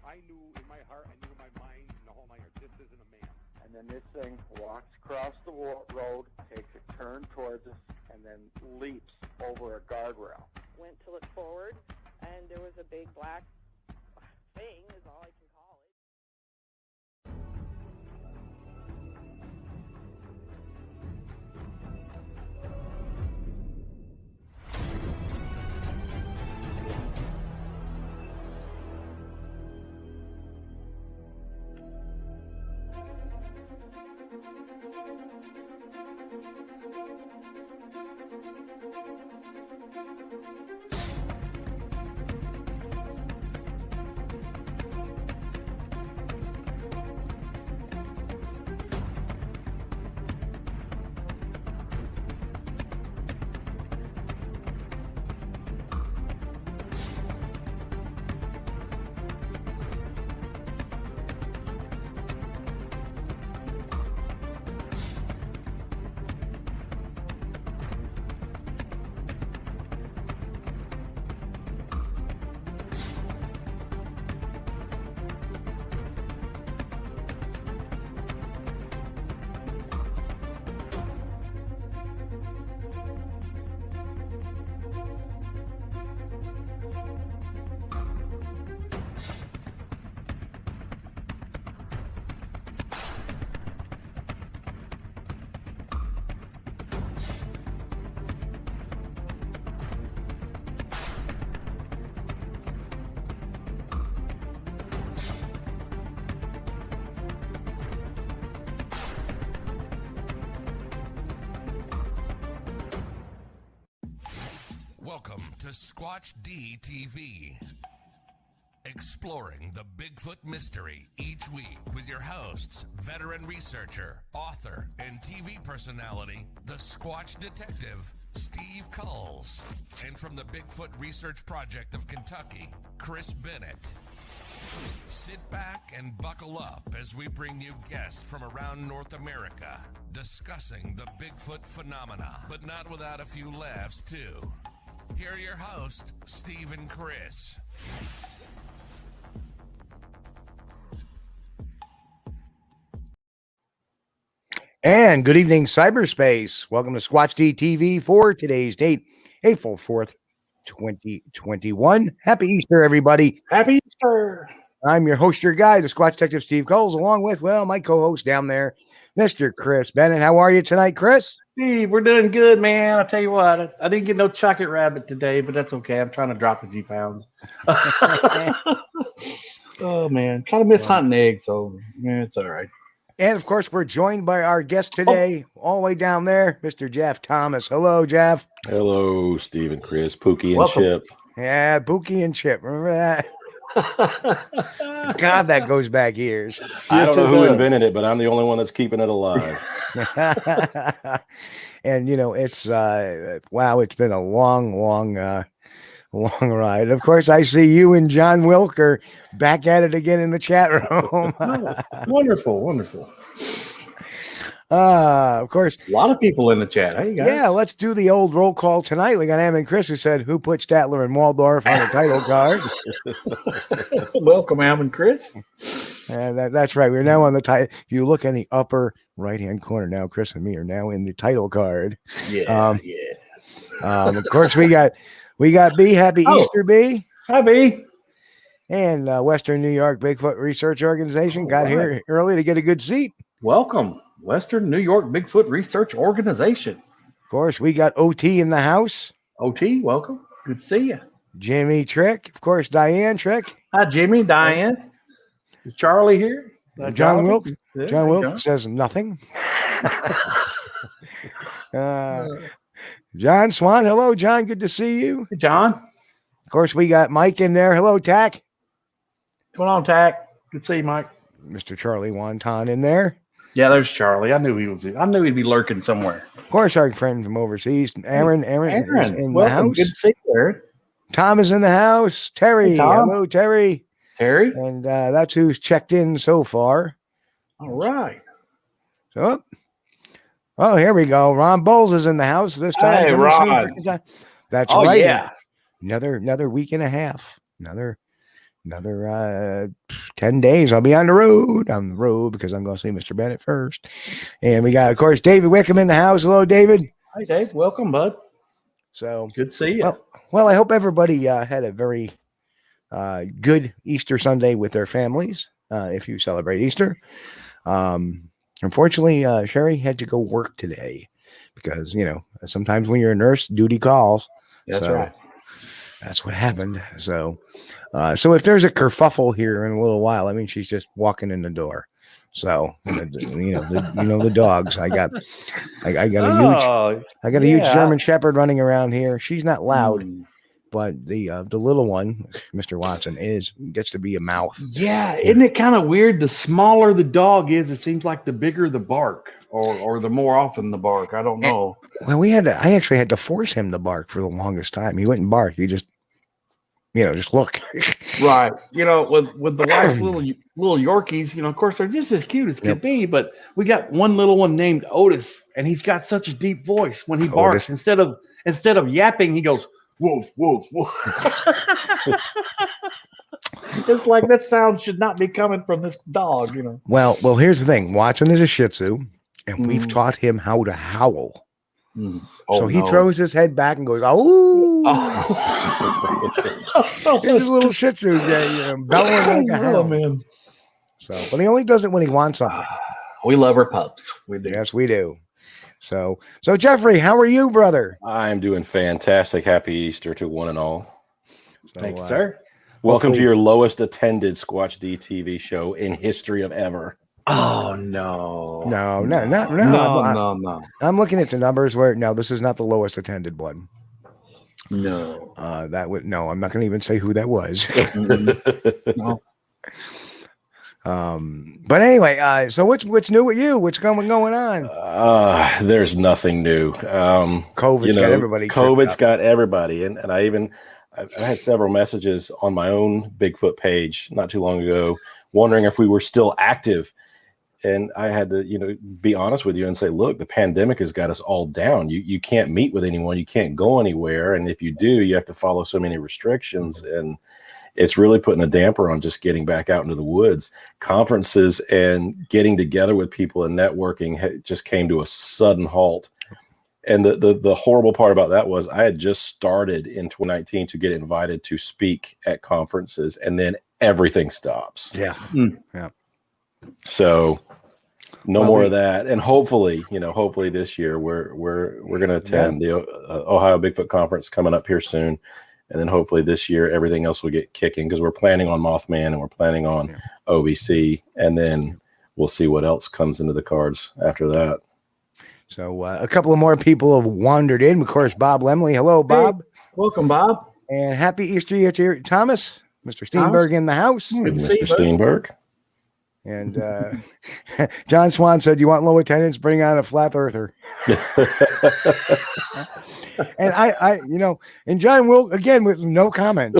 I knew in my heart, I knew in my mind, in the whole night, this isn't a man. And then this thing walks across the road, takes a turn towards us, and then leaps over a guardrail. Went to look forward, and there was a big black thing, is all I can call it. Welcome to Squatch-D TV, exploring the Bigfoot mystery each week with your hosts, veteran researcher, author, and TV personality, the Squatch Detective, Steve Kulls, and from the Bigfoot Research Project of Kentucky, Chris Bennett. Sit back and buckle up as we bring you guests from around North America discussing the Bigfoot phenomena, but not without a few laughs, too. Here are your hosts, Steve and Chris. And good evening, cyberspace. Welcome to Squatch-D TV for today's date, April 4th, 2021. Happy Easter, everybody. Happy Easter. I'm your host, your guy, the Squatch Detective Steve Kulls, along with, well, my co-host down there, Mr. Chris Bennett. How are you tonight, Chris? Steve, we're doing good, man. I'll tell you what, I didn't get no chocolate rabbit today, but that's okay. I'm trying to drop a few pounds. Oh, man. Kind of miss hunting eggs, so yeah, it's all right. And, of course, we're joined by our guest today, all the way down there, Mr. Jeff Thomas. Hello, Jeff. Hello, Steve and Chris, Pookie and Welcome. Chip. Yeah, Bookie and Chip. Remember that? God, that goes back years. I don't know who does. invented it, but I'm the only one that's keeping it alive. And, you know, it's, wow, it's been a long ride. Of course, I see you and John Wilker back at it again in the chat room. Oh, wonderful. Of course. A lot of people in the chat. Hey, guys. Yeah, let's do the old roll call tonight. We got Am and Chris who said, who put Statler and Waldorf on the title card? Welcome, Am and Chris. And that's right. We're now on the title. If you look in the upper right-hand corner now, Chris and me are now in the title card. Yeah. Of course, we got B. Happy Easter, B. Hi, B. And Western New York Bigfoot Research Organization got here early to get a good seat. Welcome, Western New York Bigfoot Research Organization. Of course, we got OT in the house. OT, welcome. Good to see you. Jimmy Trick. Of course, Diane Trick. Hi, Jimmy, Diane. Is Charlie here? John Wilk. Yeah, John Wilk John. says nothing. John Swan. Hello, John. Good to see you. Hey, John. Of course, we got Mike in there. Hello, Tack. What's going on, Tack? Good to see you, Mike. Mr. Charlie Wonton in there. Yeah, there's Charlie. I knew he'd be lurking somewhere. Of course, our friend from overseas, Aaron is in the house. Good to see you, Aaron. Tom is in the house. Terry. Hey, Tom. Hello, Terry. Terry. And that's who's checked in so far. All right. So, oh, here we go. Ron Bowles is in the house this time. Hey, Ron. That's Oh, right. yeah. Another week and a half. another 10 days. I'll be on the road. Because I'm going to see Mr. Bennett first. And we got, of course, David Wickham in the house. Hello, David. Hi, Dave. Welcome, bud. So Good to see you. Well, I hope everybody had a very good Easter Sunday with their families, if you celebrate Easter. Unfortunately, Sherry had to go work today because, sometimes when you're a nurse, duty calls. That's right. That's what happened. So if there's a kerfuffle here in a little while, I mean, she's just walking in the door. So, the dogs. I got a huge German Shepherd running around here. She's not loud, but the little one, Mr. Watson, gets to be a mouth. Yeah, isn't it kind of weird? The smaller the dog is, it seems like the bigger the bark, or the more often the bark. I don't know. Well, I actually had to force him to bark for the longest time. He wouldn't bark. He just look. Right. With the wife's little Yorkies, of course, they're just as cute as could be. But we got one little one named Otis, and he's got such a deep voice when he barks. Instead of yapping, he goes, woof, woof, woof. It's like that sound should not be coming from this dog, Well, here's the thing. Watson is a Shih Tzu, and we've taught him how to howl. So he throws his head back and goes, "Oh!" He's a little Shih Tzu, bellowing like a hound. Man. So, but he only does it when he wants something. We love our pups. We do. Yes, we do. So Jeffrey, how are you, brother? I'm doing fantastic. Happy Easter to one and all. Thank you, sir. Welcome to your lowest attended Squatch-D TV show in history of ever. Oh no. No. I'm looking at the numbers this is not the lowest attended one. No. I'm not going to even say who that was. No. But anyway, so what's new with you? What's going on? There's nothing new. COVID's got everybody. COVID's got everybody. And I had several messages on my own Bigfoot page not too long ago, wondering if we were still active. And I had to, be honest with you and say, look, the pandemic has got us all down. You can't meet with anyone. You can't go anywhere. And if you do, you have to follow so many restrictions. And it's really putting a damper on just getting back out into the woods. Conferences and getting together with people and networking just came to a sudden halt. And the horrible part about that was I had just started in 2019 to get invited to speak at conferences, and then everything stops. Yeah. Yeah. So no more of that. And hopefully this year we're going to attend the Ohio Bigfoot Conference coming up here soon. And then hopefully this year, everything else will get kicking because we're planning on Mothman and we're planning on OBC. And then we'll see what else comes into the cards after that. So a couple of more people have wandered in. Of course, Bob Lemley. Hello, Bob. Hey, welcome, Bob. And happy Easter to you, Thomas. Mr. Steenberg in the house. Good Mr. Steenberg. And John Swan said, "You want low attendance? Bring on a flat earther." And I and John will again with no comment.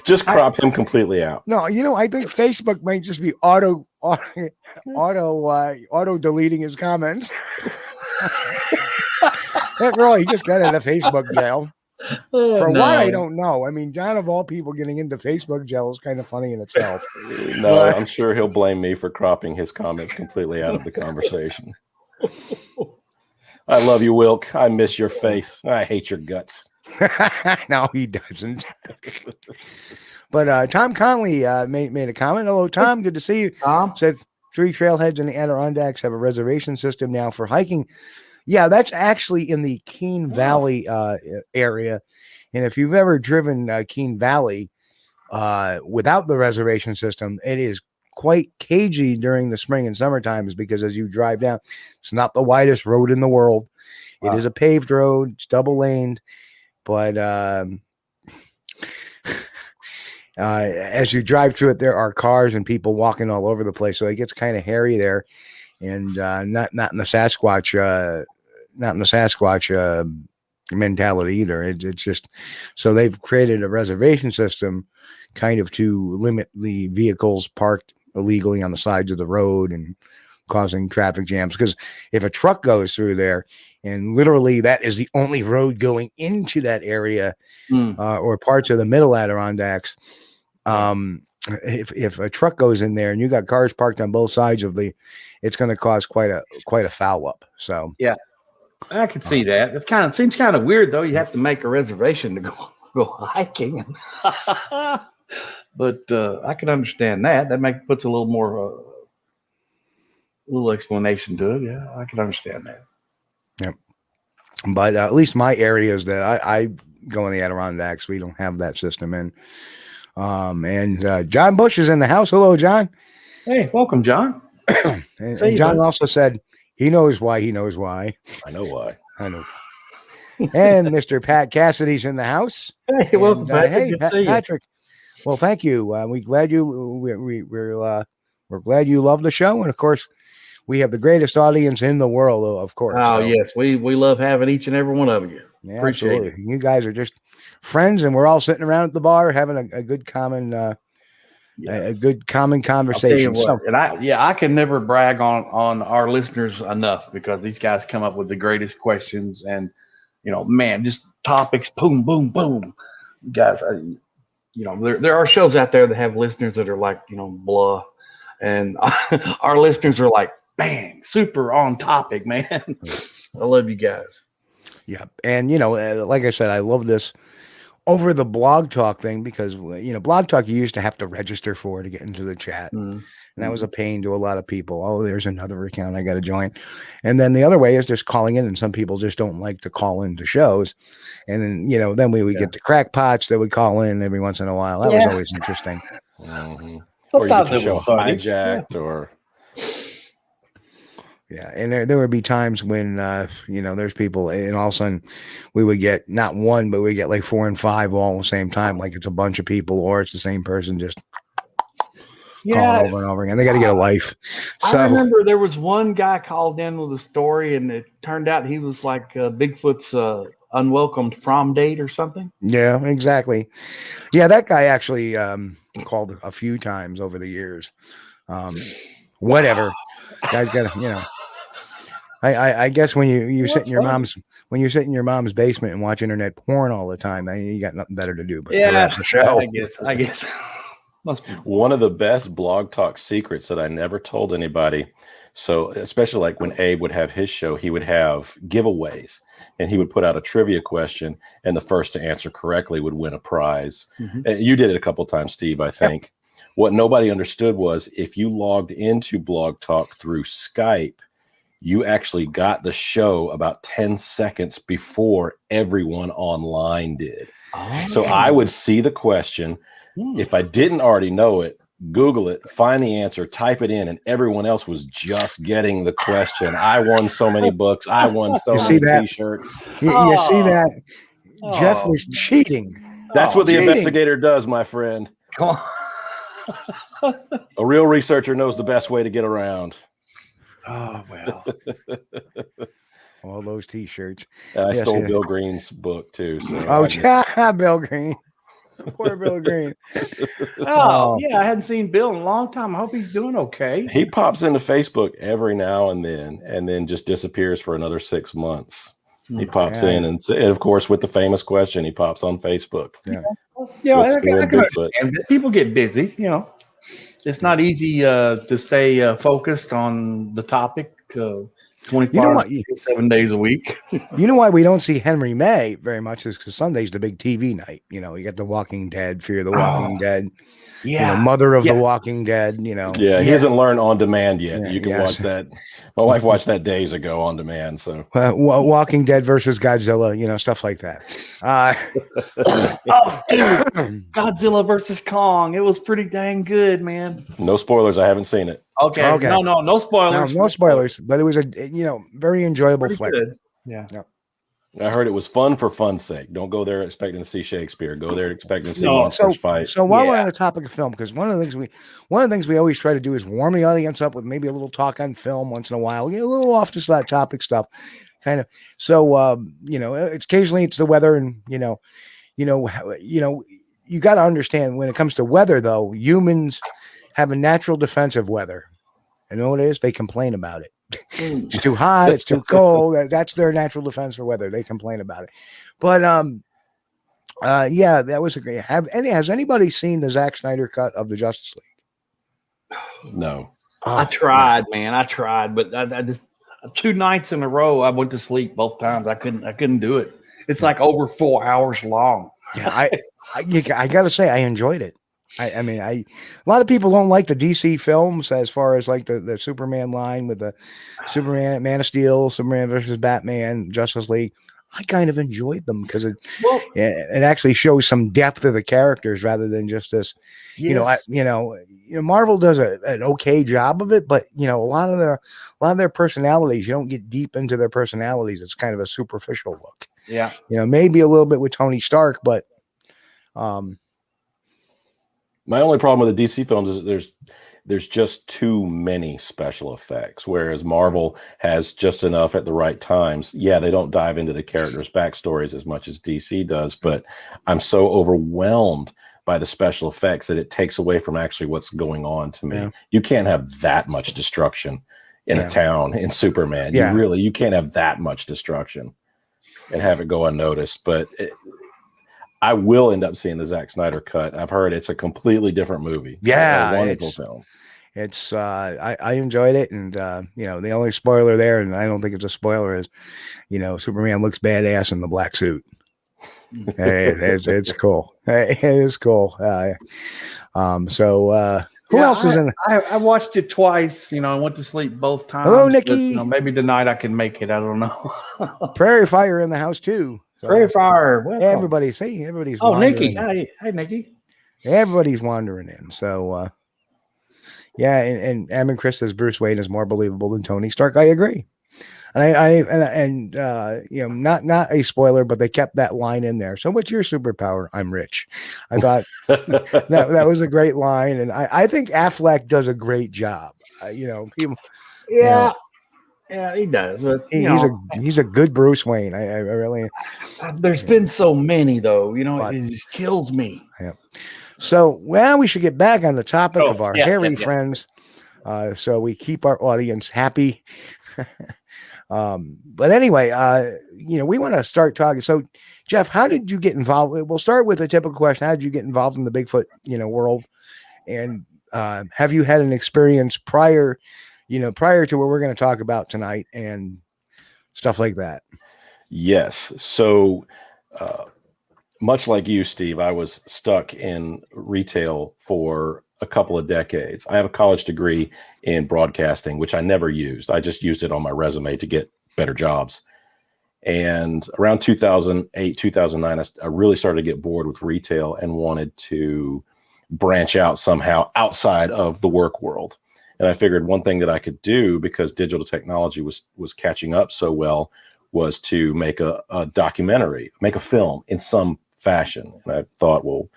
Just crop him completely out. No, I think Facebook might just be auto deleting his comments. After all, he just got out of Facebook jail. What I don't know. I mean, John of all people getting into Facebook jail is kind of funny in itself. No, I'm sure he'll blame me for cropping his comments completely out of the conversation. I love you, Wilk. I miss your face. I hate your guts. No, he doesn't. But Tom Conley made a comment. Hello, Tom. Good to see you. Tom said 3 trailheads in the Adirondacks have a reservation system now for hiking. Yeah, that's actually in the Keene Valley area. And if you've ever driven Keene Valley without the reservation system, it is quite cagey during the spring and summer times because as you drive down, it's not the widest road in the world. It is a paved road. It's double laned. But as you drive through it, there are cars and people walking all over the place. So it gets kind of hairy there. And not in the Sasquatch mentality either. It's just so they've created a reservation system kind of to limit the vehicles parked illegally on the sides of the road and causing traffic jams. Because if a truck goes through there, and literally that is the only road going into that area, or parts of the middle Adirondacks. If a truck goes in there and you got cars parked on both sides of it's going to cause quite a foul up. So yeah, I could see that. It seems kind of weird though. You have to make a reservation to go hiking, but I can understand that. That puts a little more little explanation to it. Yeah, I can understand that. Yep. But at least my areas that I go in the Adirondacks, we don't have that system in. And John Bush is in the house. Hello, John. Hey, welcome, John. and John also said he knows why. He knows why. I know why. I know. And Mr. Pat Cassidy's in the house. Hey, welcome, Patrick. Hey, Good to see you. Patrick. Well, thank you. We're glad you love the show, and of course, we have the greatest audience in the world. Of course. Oh yes, we love having each and every one of you. Yeah, appreciate absolutely. it. You guys are just friends, and we're all sitting around at the bar having a good common a good common conversation. I can never brag on our listeners enough, because these guys come up with the greatest questions, and man, just topics, boom, boom, boom. Guys, there are shows out there that have listeners that are like blah, and our listeners are like bang, super on topic, man. I love you guys. Yeah, and like I said, I love this over the Blog Talk thing, because Blog Talk, you used to have to register for to get into the chat, and that was a pain to a lot of people. Oh, there's another account I got to join. And then the other way is just calling in, and some people just don't like to call into shows. And then then we would get the crackpots that would call in every once in a while. That was always interesting. Mm-hmm. Or you get the show hijacked, or yeah, and there would be times when there's people, and all of a sudden we would get not one, but we get like 4 and 5 all at the same time, like it's a bunch of people, or it's the same person just calling over and over again. They got to get a life. So I remember there was one guy called in with a story, and it turned out he was like Bigfoot's unwelcomed prom date or something. Yeah, exactly. Yeah, that guy actually called a few times over the years. Whatever. Guys got to, I guess when you sit in your mom's basement and watch internet porn all the time, you got nothing better to do but harass the show. I guess. One of the best Blog Talk secrets that I never told anybody. So especially like when Abe would have his show, he would have giveaways, and he would put out a trivia question, and the first to answer correctly would win a prize. Mm-hmm. You did it a couple times, Steve, I think. Yep. What nobody understood was if you logged into Blog Talk through Skype, you actually got the show about 10 seconds before everyone online did. Oh. So I would see the question. If I didn't already know it, Google it, find the answer, type it in, and everyone else was just getting the question. I won so many books. I won so many T-shirts. You see that? Jeff was cheating. That's what the investigator does, my friend. Come on. A real researcher knows the best way to get around. Oh, well. All those T-shirts. I stole Bill Green's book, too. So Bill Green. Poor Bill Green. Yeah, I hadn't seen Bill in a long time. I hope he's doing okay. He pops into Facebook every now and then just disappears for another 6 months. He pops in, and of course, with the famous question, he pops on Facebook. Yeah, I can understand that. People get busy. It's not easy to stay focused on the topic 7 days a week. You know why we don't see Henry May very much is because Sunday's the big TV night. You got The Walking Dead, Fear the Walking Dead. Yeah, Mother of the Walking Dead. Yeah, he hasn't learned on demand yet. You can watch that. My wife watched that days ago on demand. So Walking Dead versus Godzilla, stuff like that. Dude, Godzilla versus Kong. It was pretty dang good, man. No spoilers. I haven't seen it. Okay. No spoilers. No spoilers. But it was a very enjoyable flick. Yeah. I heard it was fun for fun's sake. Don't go there expecting to see Shakespeare. Go there expecting to see monsters fight. So while we're on the topic of film, because one of the things we always try to do is warm the audience up with maybe a little talk on film once in a while. Get a little off just that topic stuff, kind of. So it's occasionally it's the weather, and you got to understand when it comes to weather, though, humans have a natural defense of weather. You know what it is? They complain about it. It's too hot. It's too cold. That's their natural defense for weather. They complain about it. But yeah, that was a great. Has anybody seen the Zack Snyder cut of the Justice League? No. Oh, I tried, man. I tried, but I just 2 nights in a row I went to sleep both times. I couldn't do it. It's like over 4 hours long. Yeah, I gotta say I enjoyed it. I mean, a lot of people don't like the DC films as far as like the Superman line with the Superman, Man of Steel, Superman versus Batman, Justice League. I kind of enjoyed them because it actually shows some depth of the characters rather than just this. Yes. Marvel does an okay job of it, but a lot of their personalities, you don't get deep into their personalities. It's kind of a superficial look. Yeah. Maybe a little bit with Tony Stark, but my only problem with the DC films is there's just too many special effects, whereas Marvel has just enough at the right times. Yeah, they don't dive into the characters' backstories as much as DC does, but I'm so overwhelmed by the special effects that it takes away from actually what's going on to me. Yeah. You can't have that much destruction in a town in Superman. Yeah. You can't have that much destruction and have it go unnoticed. But I will end up seeing the Zack Snyder cut. I've heard it's a completely different movie. Yeah, it's a wonderful film. It's I enjoyed it, and the only spoiler there, and I don't think it's a spoiler, is Superman looks badass in the black suit. It's cool. It is cool. Who else is in it? I watched it twice. I went to sleep both times. Hello, Nikki. But, maybe tonight I can make it. I don't know. Prairie Fire in the house too. So, Prairie Fire. Everybody's. Oh, Nikki. Hi, Nikki. Everybody's wandering in. So, yeah, and Em Chris says Bruce Wayne is more believable than Tony Stark. I agree. And not a spoiler, but they kept that line in there. So what's your superpower? I'm rich. I thought that was a great line. And I think Affleck does a great job. People. Yeah. Yeah, he does. But, he's a good Bruce Wayne. I really. There's been so many though, it just kills me. Yeah. So, we should get back on the topic of our hairy friends. So we keep our audience happy. But anyway, we want to start talking. So, Jeff, how did you get involved? We'll start with a typical question. How did you get involved in the Bigfoot, world? And have you had an experience prior to what we're going to talk about tonight and stuff like that? Yes. So, much like you, Steve, I was stuck in retail for a couple of decades. I have a college degree in broadcasting, which I never used. I just used it on my resume to get better jobs. And around 2008, 2009, I really started to get bored with retail and wanted to branch out somehow outside of the work world. And I figured one thing that I could do, because digital technology was catching up so well, was to make a documentary, make a film in some fashion. And I thought, well,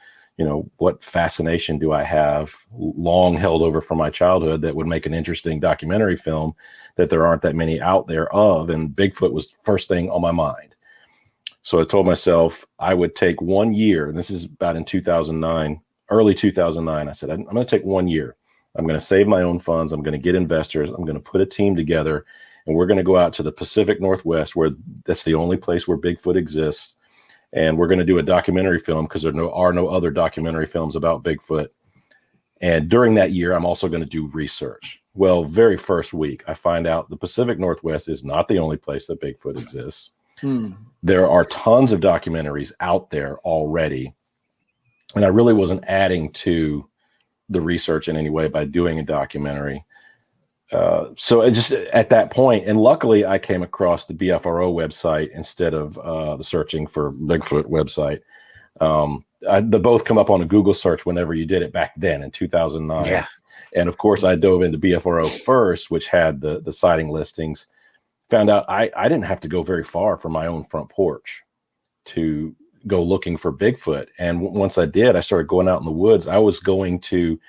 what fascination do I have long held over from my childhood that would make an interesting documentary film that there aren't that many out there of? And Bigfoot was the first thing on my mind. So I told myself I would take 1 year, and this is about in 2009, early 2009. I said, I'm going to take 1 year. I'm going to save my own funds. I'm going to get investors. I'm going to put a team together, and we're going to go out to the Pacific Northwest, where that's the only place where Bigfoot exists. And we're going to do a documentary film because there are no other documentary films about Bigfoot. And during that year, I'm also going to do research. Well, very first week, I find out the Pacific Northwest is not the only place that Bigfoot exists. There are tons of documentaries out there already. And I really wasn't adding to the research in any way by doing a documentary. So I just at that point, and luckily I came across the BFRO website instead of the searching for Bigfoot website. They both come up on a Google search whenever you did it back then in 2009. Yeah. And of course I dove into BFRO first, which had the sighting listings. Found out I didn't have to go very far from my own front porch to go looking for Bigfoot. And once I did, I started going out in the woods. I was going to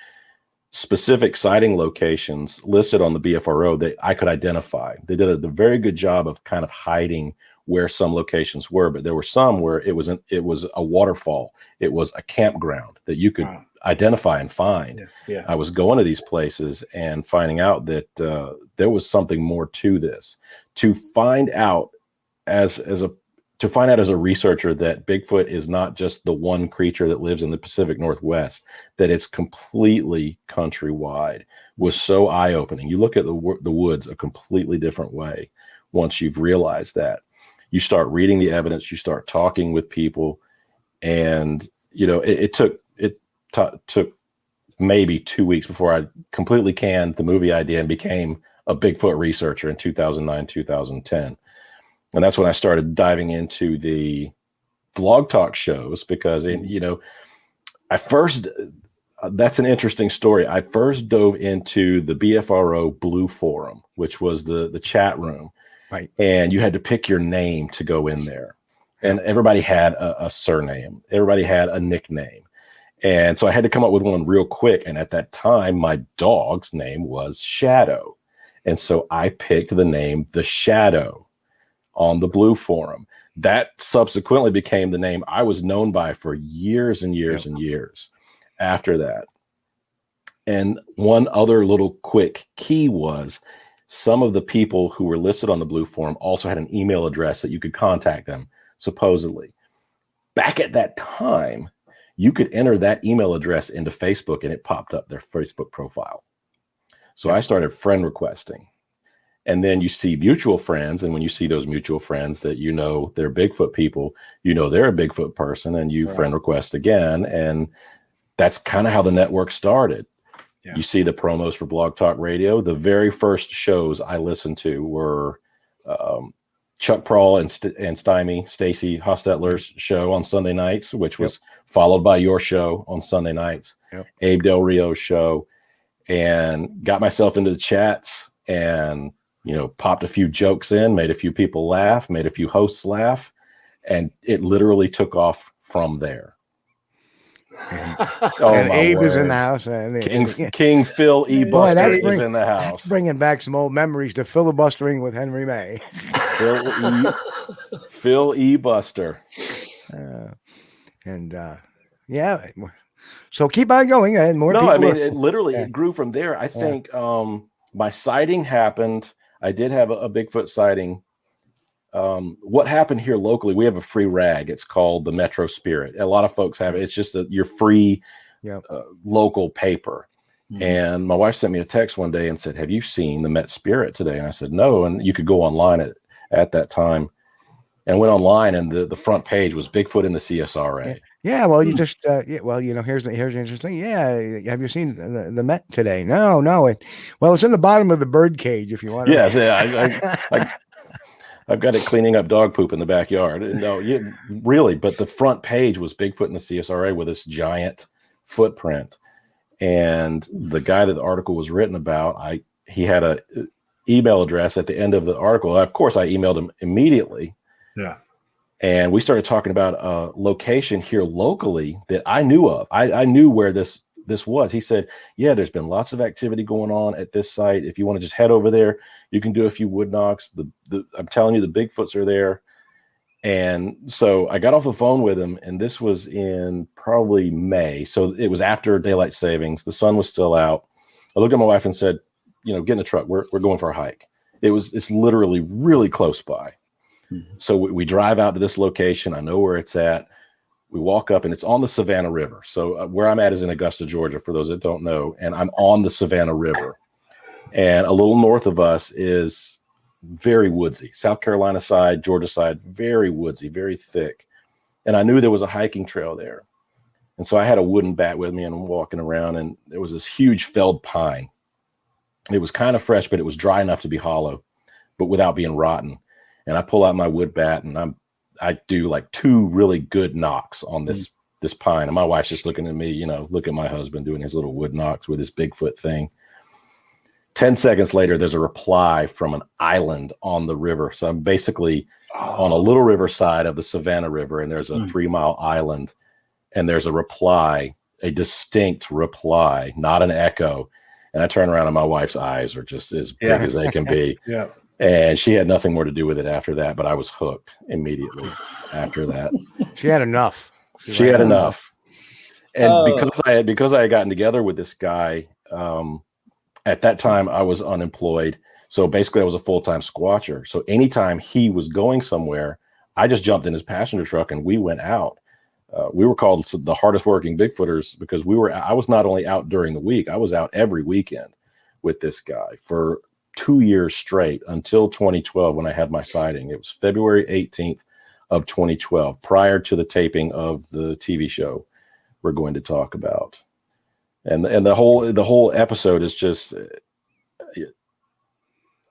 specific sighting locations listed on the BFRO that I could identify. They did a very good job of kind of hiding where some locations were, but there were some where it was a waterfall. It was a campground that you could identify and find. Yeah. I was going to these places and finding out that there was something more to this. To find out as a researcher that Bigfoot is not just the one creature that lives in the Pacific Northwest, that it's completely countrywide, was so eye-opening. You look at the woods a completely different way once you've realized that. You start reading the evidence, you start talking with people, and it took maybe 2 weeks before I completely canned the movie idea and became a Bigfoot researcher in 2009, 2010. And that's when I started diving into the blog talk shows because, that's an interesting story. I first dove into the BFRO Blue Forum, which was the chat room. Right. And you had to pick your name to go in there. And everybody had a surname. Everybody had a nickname. And so I had to come up with one real quick. And at that time, my dog's name was Shadow. And so I picked the name The Shadow on the Blue Forum. That subsequently became the name I was known by for years and years and years after that. And one other little quick key was some of the people who were listed on the Blue Forum also had an email address that you could contact them, supposedly. Back at that time, you could enter that email address into Facebook and it popped up their Facebook profile. So I started friend requesting. And then you see mutual friends. And when you see those mutual friends that they're Bigfoot people, they're a Bigfoot person, and you friend request again. And that's kind of how the network started. Yeah. You see the promos for Blog Talk Radio. The very first shows I listened to were Chuck Prawl and Stacy Hostetler's show on Sunday nights, which was followed by your show on Sunday nights, Abe Del Rio's show, and got myself into the chats and, popped a few jokes in, made a few people laugh, made a few hosts laugh, and it literally took off from there. And Abe is in the house. King Phil E. Buster is in the house. That's bringing back some old memories to filibustering with Henry May. Phil E. Buster. So keep on going. It literally it grew from there. I think my sighting happened. I did have a Bigfoot sighting. What happened here locally, we have a free rag. It's called the Metro Spirit. A lot of folks have it. It's just your free local paper. Mm-hmm. And my wife sent me a text one day and said, "Have you seen the Met Spirit today?" And I said, "No." And you could go online at that time, and went online, and the front page was Bigfoot in the CSRA. Yeah, well, you just here's the interesting. Yeah, have you seen the Met today? No. It's in the bottom of the bird cage if you want. Yes, I've got it cleaning up dog poop in the backyard. No, really, but the front page was Bigfoot in the CSRA with this giant footprint. And the guy that the article was written about, he had a email address at the end of the article. Of course, I emailed him immediately. Yeah. And we started talking about a location here locally that I knew of. I knew where this was. He said, "Yeah, there's been lots of activity going on at this site. If you want to just head over there, you can do a few wood knocks. I'm telling you, the Bigfoots are there." And so I got off the phone with him, and this was in probably May. So it was after daylight savings. The sun was still out. I looked at my wife and said, "Get in the truck. We're going for a hike." It's literally really close by. Mm-hmm. So we drive out to this location. I know where it's at. We walk up, and it's on the Savannah River. So where I'm at is in Augusta, Georgia, for those that don't know. And I'm on the Savannah River. And a little north of us is very woodsy. South Carolina side, Georgia side, very woodsy, very thick. And I knew there was a hiking trail there. And so I had a wooden bat with me, and I'm walking around, and there was this huge felled pine. It was kind of fresh, but it was dry enough to be hollow, but without being rotten. And I pull out my wood bat, and I do like 2 really good knocks on this pine. And my wife's just looking at me, look at my husband doing his little wood knocks with his Bigfoot thing. 10 seconds later, there's a reply from an island on the river. So I'm basically on a little riverside of the Savannah River, and there's a 3-mile island, and there's a reply, a distinct reply, not an echo. And I turn around, and my wife's eyes are just as big as they can be. Yeah. And she had nothing more to do with it after that, but I was hooked immediately after that. She had enough. She had enough. And because I had gotten together with this guy, at that time I was unemployed. So basically I was a full-time squatcher. So anytime he was going somewhere, I just jumped in his passenger truck and we went out. We were called the hardest working Bigfooters because I was not only out during the week, I was out every weekend with this guy for 2 years straight until 2012 when I had my sighting. It was February 18th of 2012, prior to the taping of the TV show we're going to talk about. And the whole episode is just,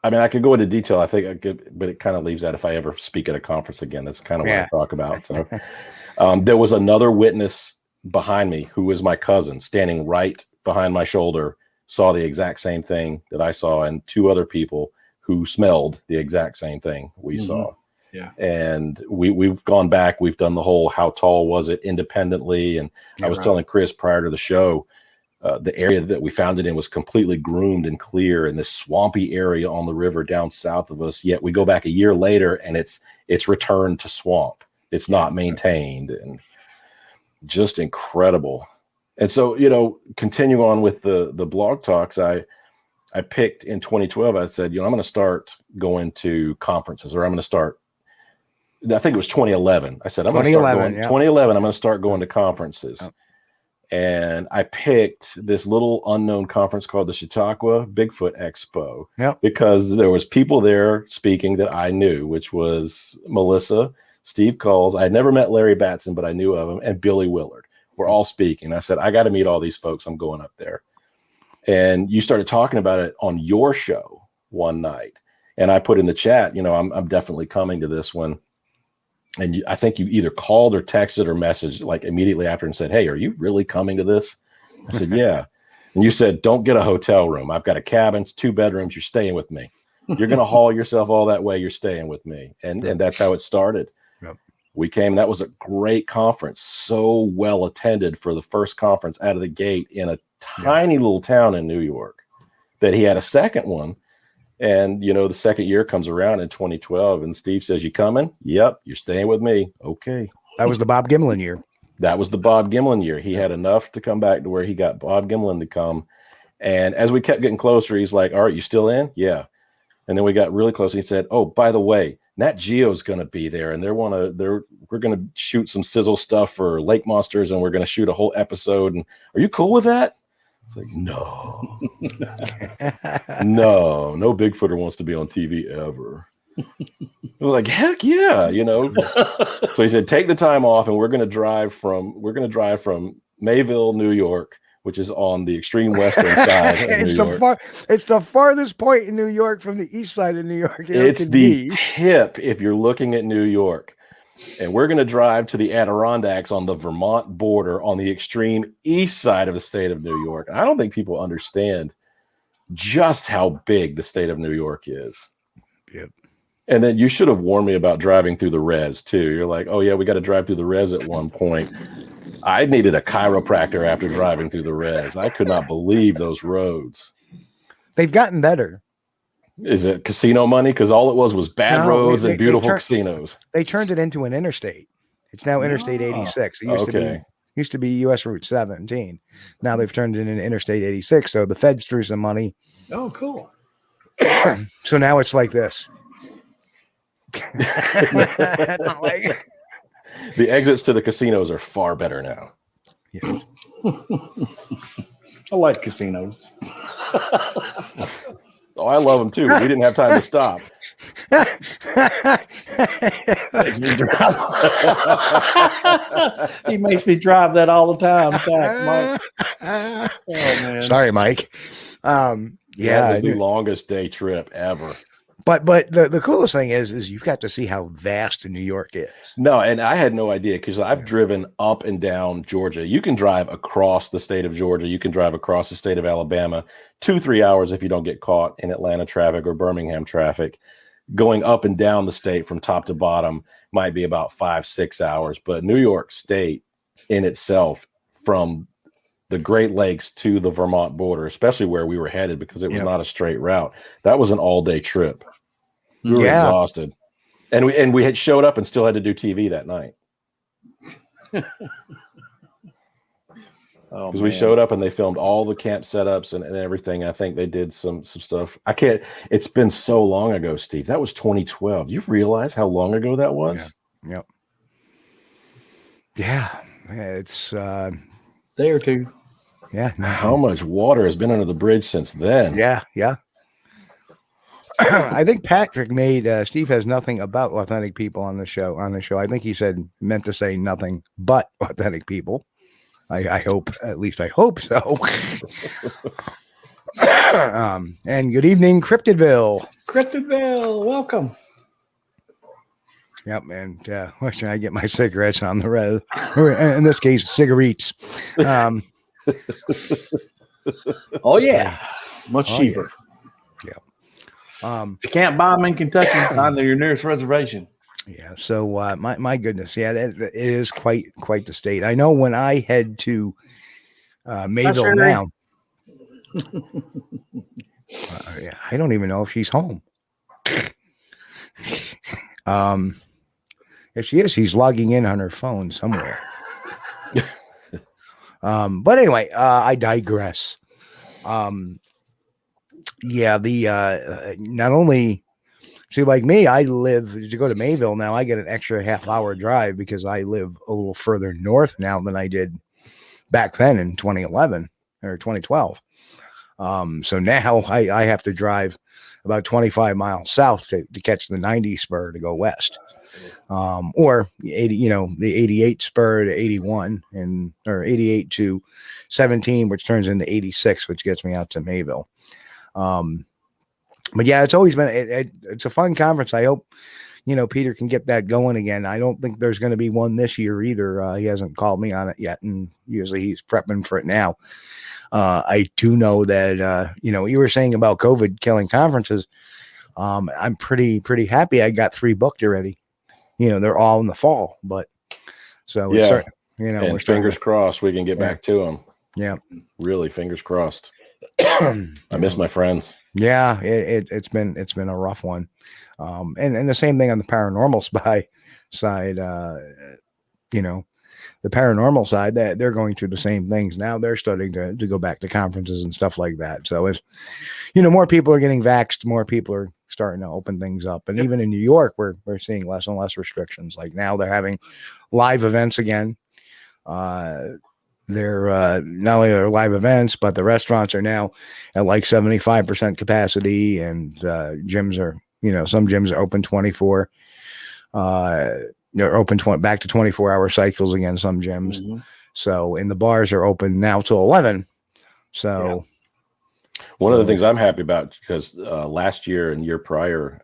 I mean, I could go into detail, I think I could, but it kind of leaves that if I ever speak at a conference again. That's kind of what I talk about. So there was another witness behind me who was my cousin standing right behind my shoulder, saw the exact same thing that I saw, and two other people who smelled the exact same thing we saw. Yeah. And we've gone back, we've done the whole how tall was it independently. And I was telling Chris prior to the show, the area that we found it in was completely groomed and clear in this swampy area on the river down south of us. Yet we go back a year later and it's returned to swamp. It's not maintained, and just incredible. And so, continue on with the blog talks. I picked in 2012, I said, I'm going to start going to conferences, or I'm going to start, I think it was 2011. I said, I'm going to start going 2011. I'm going to start going to conferences. Oh. And I picked this little unknown conference called the Chautauqua Bigfoot Expo because there was people there speaking that I knew, which was Melissa, Steve Kulls. I had never met Larry Batson, but I knew of him, and Billy Willard. We're all speaking. I said, I got to meet all these folks. I'm going up there. And you started talking about it on your show one night. And I put in the chat, I'm definitely coming to this one. And I think you either called or texted or messaged like immediately after and said, hey, are you really coming to this? I said, yeah. And you said, don't get a hotel room. I've got a cabin, it's 2 bedrooms. You're staying with me. You're going to haul yourself all that way. You're staying with me. And that's how it started. Yep. We came. That was a great conference. So well attended for the first conference out of the gate in a tiny little town in New York, that he had a second one. And, the second year comes around in 2012 and Steve says, you coming? Yep. You're staying with me. Okay. That was the Bob Gimlin year. That was the Bob Gimlin year. He had enough to come back to where he got Bob Gimlin to come. And as we kept getting closer, he's like, all right, you still in? Yeah. And then we got really close. And he said, oh, by the way, NatGeo is going to be there. And we're going to shoot some sizzle stuff for lake monsters. And we're going to shoot a whole episode. And are you cool with that? It's like, no, no Bigfooter wants to be on TV ever. We're like, heck yeah, So he said, take the time off, and we're going to drive from Mayville, New York, which is on the extreme western side of New York. It's the farthest point in New York from the east side of New York. It's the tip if you're looking at New York. And we're going to drive to the Adirondacks on the Vermont border on the extreme east side of the state of New York. And I don't think people understand just how big the state of New York is. Yep. And then you should have warned me about driving through the res too. You're like, oh yeah, we got to drive through the res at one point. I needed a chiropractor after driving through the res. I could not believe those roads. They've gotten better. Is it casino money? Because all it was bad roads and beautiful casinos. They turned it into an interstate. It's now Interstate 86. It used to be U.S. Route 17. Now they've turned it into Interstate 86. So the feds threw some money. Oh, cool. So now it's like this. The exits to the casinos are far better now. Yes. I like casinos. Oh, I love them too. We didn't have time to stop. He makes me drive that all the time. Mike. Oh, man. Sorry, Mike. That was the longest day trip ever. But the coolest thing is you've got to see how vast New York is. No, and I had no idea because I've driven up and down Georgia. You can drive across the state of Georgia. You can drive across the state of Alabama, 2-3 hours if you don't get caught in Atlanta traffic or Birmingham traffic. Going up and down the state from top to bottom might be about 5-6 hours. But New York State in itself, from the Great Lakes to the Vermont border, especially where we were headed because it was not a straight route, that was an all-day trip. We were exhausted, and we had showed up and still had to do TV that night. Because we showed up and they filmed all the camp setups and everything. I think they did some stuff. It's been so long ago, Steve. That was 2012. You realize how long ago that was? Yeah. Yep. Yeah. It's day or two. Yeah. How much water has been under the bridge since then? Yeah. I think Patrick made Steve has nothing about authentic people on the show. I think he meant to say nothing but authentic people. I hope, at least I hope so. And good evening, Cryptidville. Cryptidville, welcome. Yep, and where should I get my cigarettes on the road? Or in this case, cigarettes. Oh yeah, much cheaper. Yeah. If you can't buy them in Kentucky, find your nearest reservation. Yeah. So my goodness, it is quite the state. I know when I head to Mayville now. I don't even know if she's home. If she is, he's logging in on her phone somewhere. But anyway, I digress. Not only see, like me, I live to go to Mayville now. I get an extra half-hour drive because I live a little further north now than I did back then in 2011 or 2012. So now I have to drive about 25 miles south to catch the 90 spur to go west, or 80, the 88 spur to 81 or 88 to 17, which turns into 86, which gets me out to Mayville. But yeah, it's always been, it's a fun conference. I hope, Peter can get that going again. I don't think there's going to be one this year either. He hasn't called me on it yet. And usually he's prepping for it now. I do know that, you were saying about COVID killing conferences. I'm pretty happy. I got 3 booked already. They're all in the fall, but so yeah, we're fingers crossed we can get back to them. Yeah. Really, fingers crossed. I miss my friends. Yeah, it's been a rough one. And the same thing on the paranormal side, the paranormal side, that they're going through the same things. Now they're starting to go back to conferences and stuff like that. So as more people are getting vaxxed, more people are starting to open things up. And even in New York, we're seeing less and less restrictions. Like now they're having live events again. They're not only are live events, but the restaurants are now at like 75% capacity, and gyms are, some gyms are open 24. They're open back to 24-hour cycles again, some gyms. Mm-hmm. So, and the bars are open now till 11. So, one of the things I'm happy about, because last year and year prior,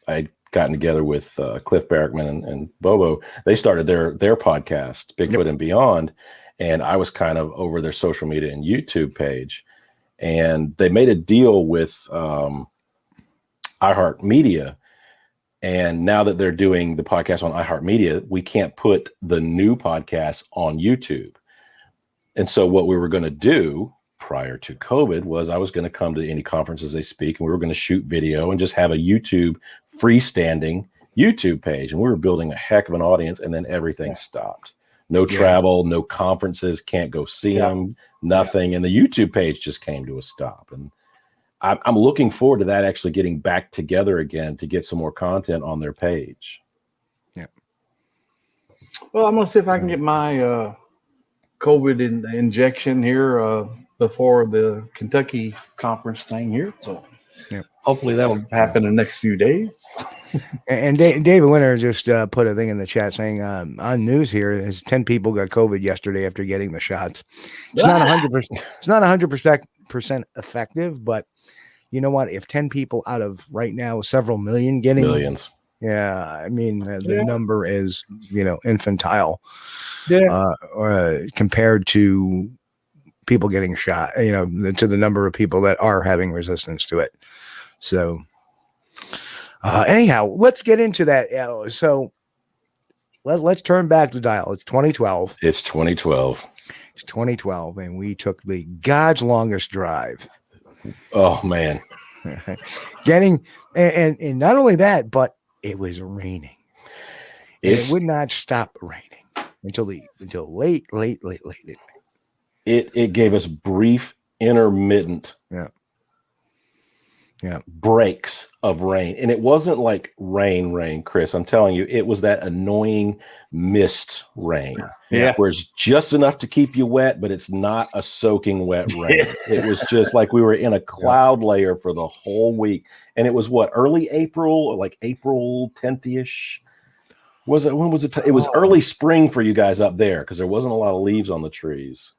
I'd gotten together with Cliff Barrickman and Bobo. They started their podcast, Bigfoot and Beyond. And I was kind of over their social media and YouTube page, and they made a deal with iHeartMedia. And now that they're doing the podcast on iHeartMedia, we can't put the new podcast on YouTube. And so what we were going to do prior to COVID was I was going to come to any conferences they speak, and we were going to shoot video and just have a YouTube freestanding YouTube page. And we were building a heck of an audience, and then everything stopped. No travel, no conferences, can't go see them, nothing. And the YouTube page just came to a stop. And I'm looking forward to that actually getting back together again to get some more content on their page. Yeah. Well, I'm going to see if I can get my COVID injection here before the Kentucky conference thing here. So hopefully that will happen in the next few days. And David Winter just put a thing in the chat saying on news here, 10 people got COVID yesterday after getting the shots. It's not 100%. It's not 100% effective, but you know what? If 10 people out of right now several million getting millions, I mean the number is infantile, compared to people getting shot. To the number of people that are having resistance to it. So. Anyhow, let's get into that. So let's turn back the dial. It's 2012. It's 2012. It's 2012, and we took the God's longest drive. Oh man, and not only that, but it was raining. It would not stop raining until late at night. It gave us brief, intermittent breaks of rain. And it wasn't like rain, Chris. I'm telling you, it was that annoying mist rain. Yeah. Where it's just enough to keep you wet, but it's not a soaking wet rain. It was just like we were in a cloud layer for the whole week. And it was what, early April, like April 10th-ish? Was it? When was it? It was early spring for you guys up there because there wasn't a lot of leaves on the trees.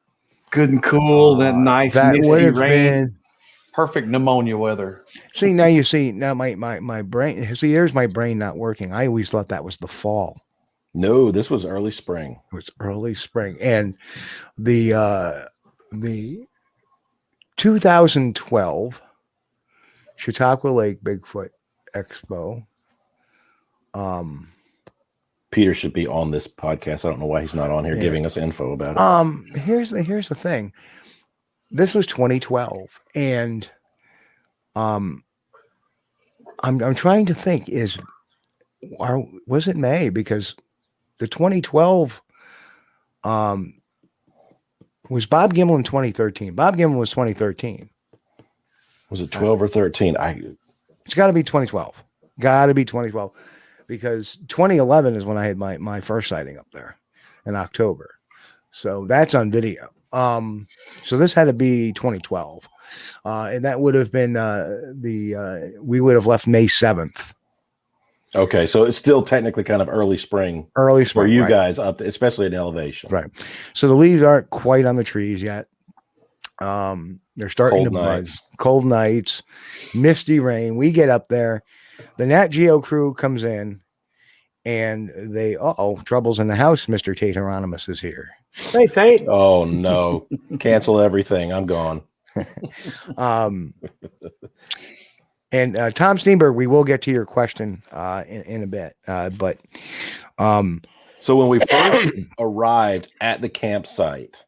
Good and cool, that nice that misty rain. Been... Perfect pneumonia weather. See, now my brain, there's my brain not working. I always thought that was the fall. No, this was early spring. It was early spring. And the 2012 Chautauqua Lake Bigfoot Expo. Peter should be on this podcast. I don't know why he's not on here giving us info about it. Here's the thing. This was 2012, and I'm trying to think, was it May? Because the 2012 was Bob Gimel in 2013. Bob Gimel was 2013. Was it 12 or 13? It's got to be 2012. Got to be 2012, because 2011 is when I had my first sighting up there in October. So that's on video. So this had to be 2012, and that would have been we would have left May 7th. Okay, so it's still technically kind of early spring for you guys up, especially in elevation. Right. So the leaves aren't quite on the trees yet. They're starting to buzz. Cold nights, misty rain. We get up there. The NatGeo crew comes in, and they, trouble's in the house. Mr. Tate Hieronymus is here. Hey, Tate. Oh, no. Cancel everything. I'm gone. And Tom Steenberg, we will get to your question in a bit. So when we first arrived at the campsite,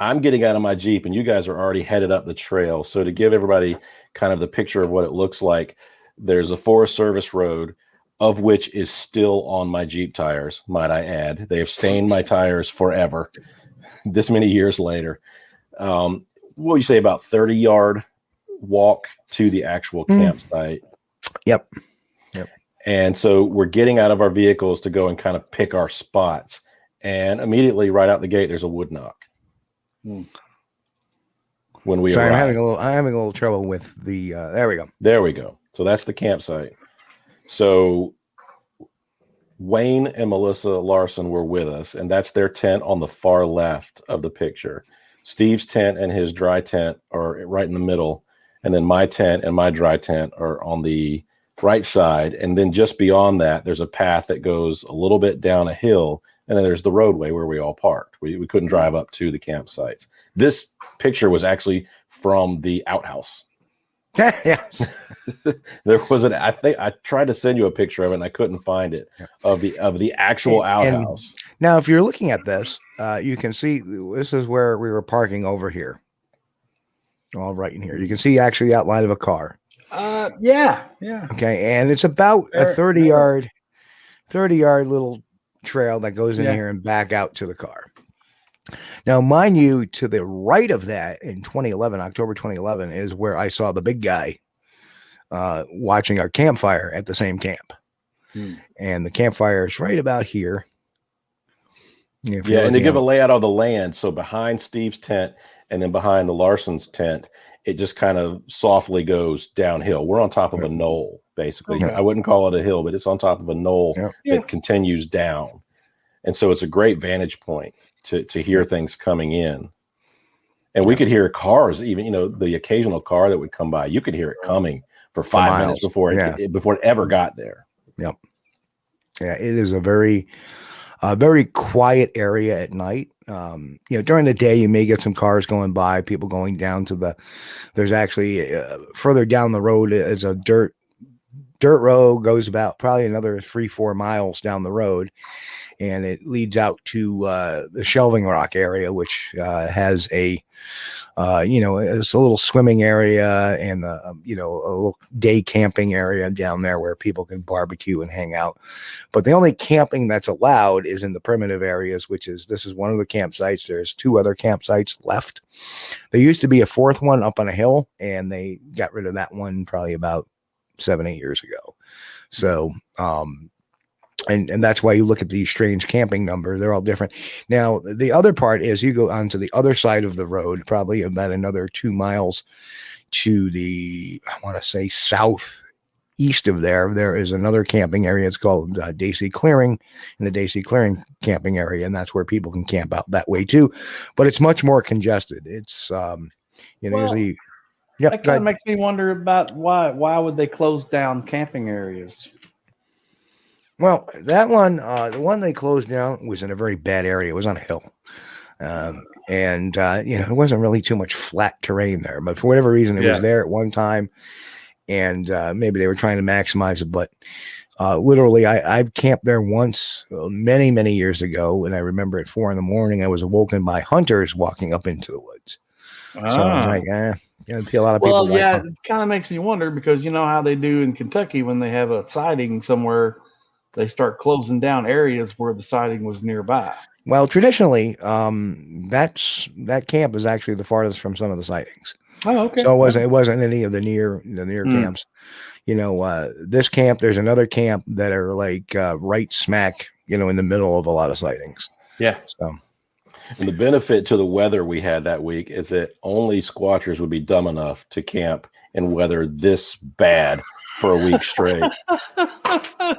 I'm getting out of my Jeep and you guys are already headed up the trail. So to give everybody kind of the picture of what it looks like, there's a Forest Service road, of which is still on my Jeep tires, might I add. They have stained my tires forever, this many years later. What would you say, about 30-yard walk to the actual campsite? Yep. And so we're getting out of our vehicles to go and kind of pick our spots. And immediately right out the gate, there's a wood knock. When we arrive. I'm having a little trouble with the, there we go. There we go. So that's the campsite. So Wayne and Melissa Larson were with us, and that's their tent on the far left of the picture. Steve's tent and his dry tent are right in the middle, and then my tent and my dry tent are on the right side. And then just beyond that, there's a path that goes a little bit down a hill, and then there's the roadway where we all parked. We couldn't drive up to the campsites. This picture was actually from the outhouse. Yes. There was I think I tried to send you a picture of it and I couldn't find it, of the actual outhouse. Now, if you're looking at this, you can see this is where we were parking over here. All right in here. You can see actually the outline of a car. Yeah. Okay. And it's about a 30-yard little trail that goes in here and back out to the car. Now, mind you, to the right of that in October 2011, is where I saw the big guy watching our campfire at the same camp. And the campfire is right about here. And to give a layout of the land, so behind Steve's tent and then behind the Larson's tent, it just kind of softly goes downhill. We're on top of a knoll, basically. Okay. I wouldn't call it a hill, but it's on top of a knoll that continues down. And so it's a great vantage point to hear things coming in. And we could hear cars, even, the occasional car that would come by. You could hear it coming for 5 minutes before it ever got there. Yep. Yeah, it is a very quiet area at night. During the day, you may get some cars going by, people going down to there's actually further down the road is a dirt road, goes about probably another 3-4 miles down the road. and it leads out to the Shelving Rock area, which has a it's a little swimming area and a little day camping area down there where people can barbecue and hang out. But the only camping that's allowed is in the primitive areas, this is one of the campsites. There's 2 other campsites left. There used to be a 4th one up on a hill, and they got rid of that one probably about 7-8 years ago. So, and that's why you look at these strange camping number. They're all different. Now, the other part is you go onto the other side of the road, probably about another 2 miles to the, I want to say, southeast of there. There is another camping area. It's called Dacey Clearing, in the Dacey Clearing camping area. And that's where people can camp out that way too. But it's much more congested. It's, usually. Yep, that kind of makes me wonder about why would they close down camping areas? Well, that one, the one they closed down was in a very bad area. It was on a hill. It wasn't really too much flat terrain there, but for whatever reason, it was there at one time, and maybe they were trying to maximize it. But literally, I've camped there once many, many years ago, and I remember at 4 a.m, I was awoken by hunters walking up into the woods. So I was like, a lot of people. Well, it kind of makes me wonder, because you know how they do in Kentucky when they have a sighting somewhere, they start closing down areas where the sighting was nearby. Well, traditionally, that camp is actually the farthest from some of the sightings. Oh, okay. So it wasn't any of the near camps. This camp, there's another camp that are like right smack, in the middle of a lot of sightings. Yeah. So. And the benefit to the weather we had that week is that only squatchers would be dumb enough to camp in weather this bad for a week straight.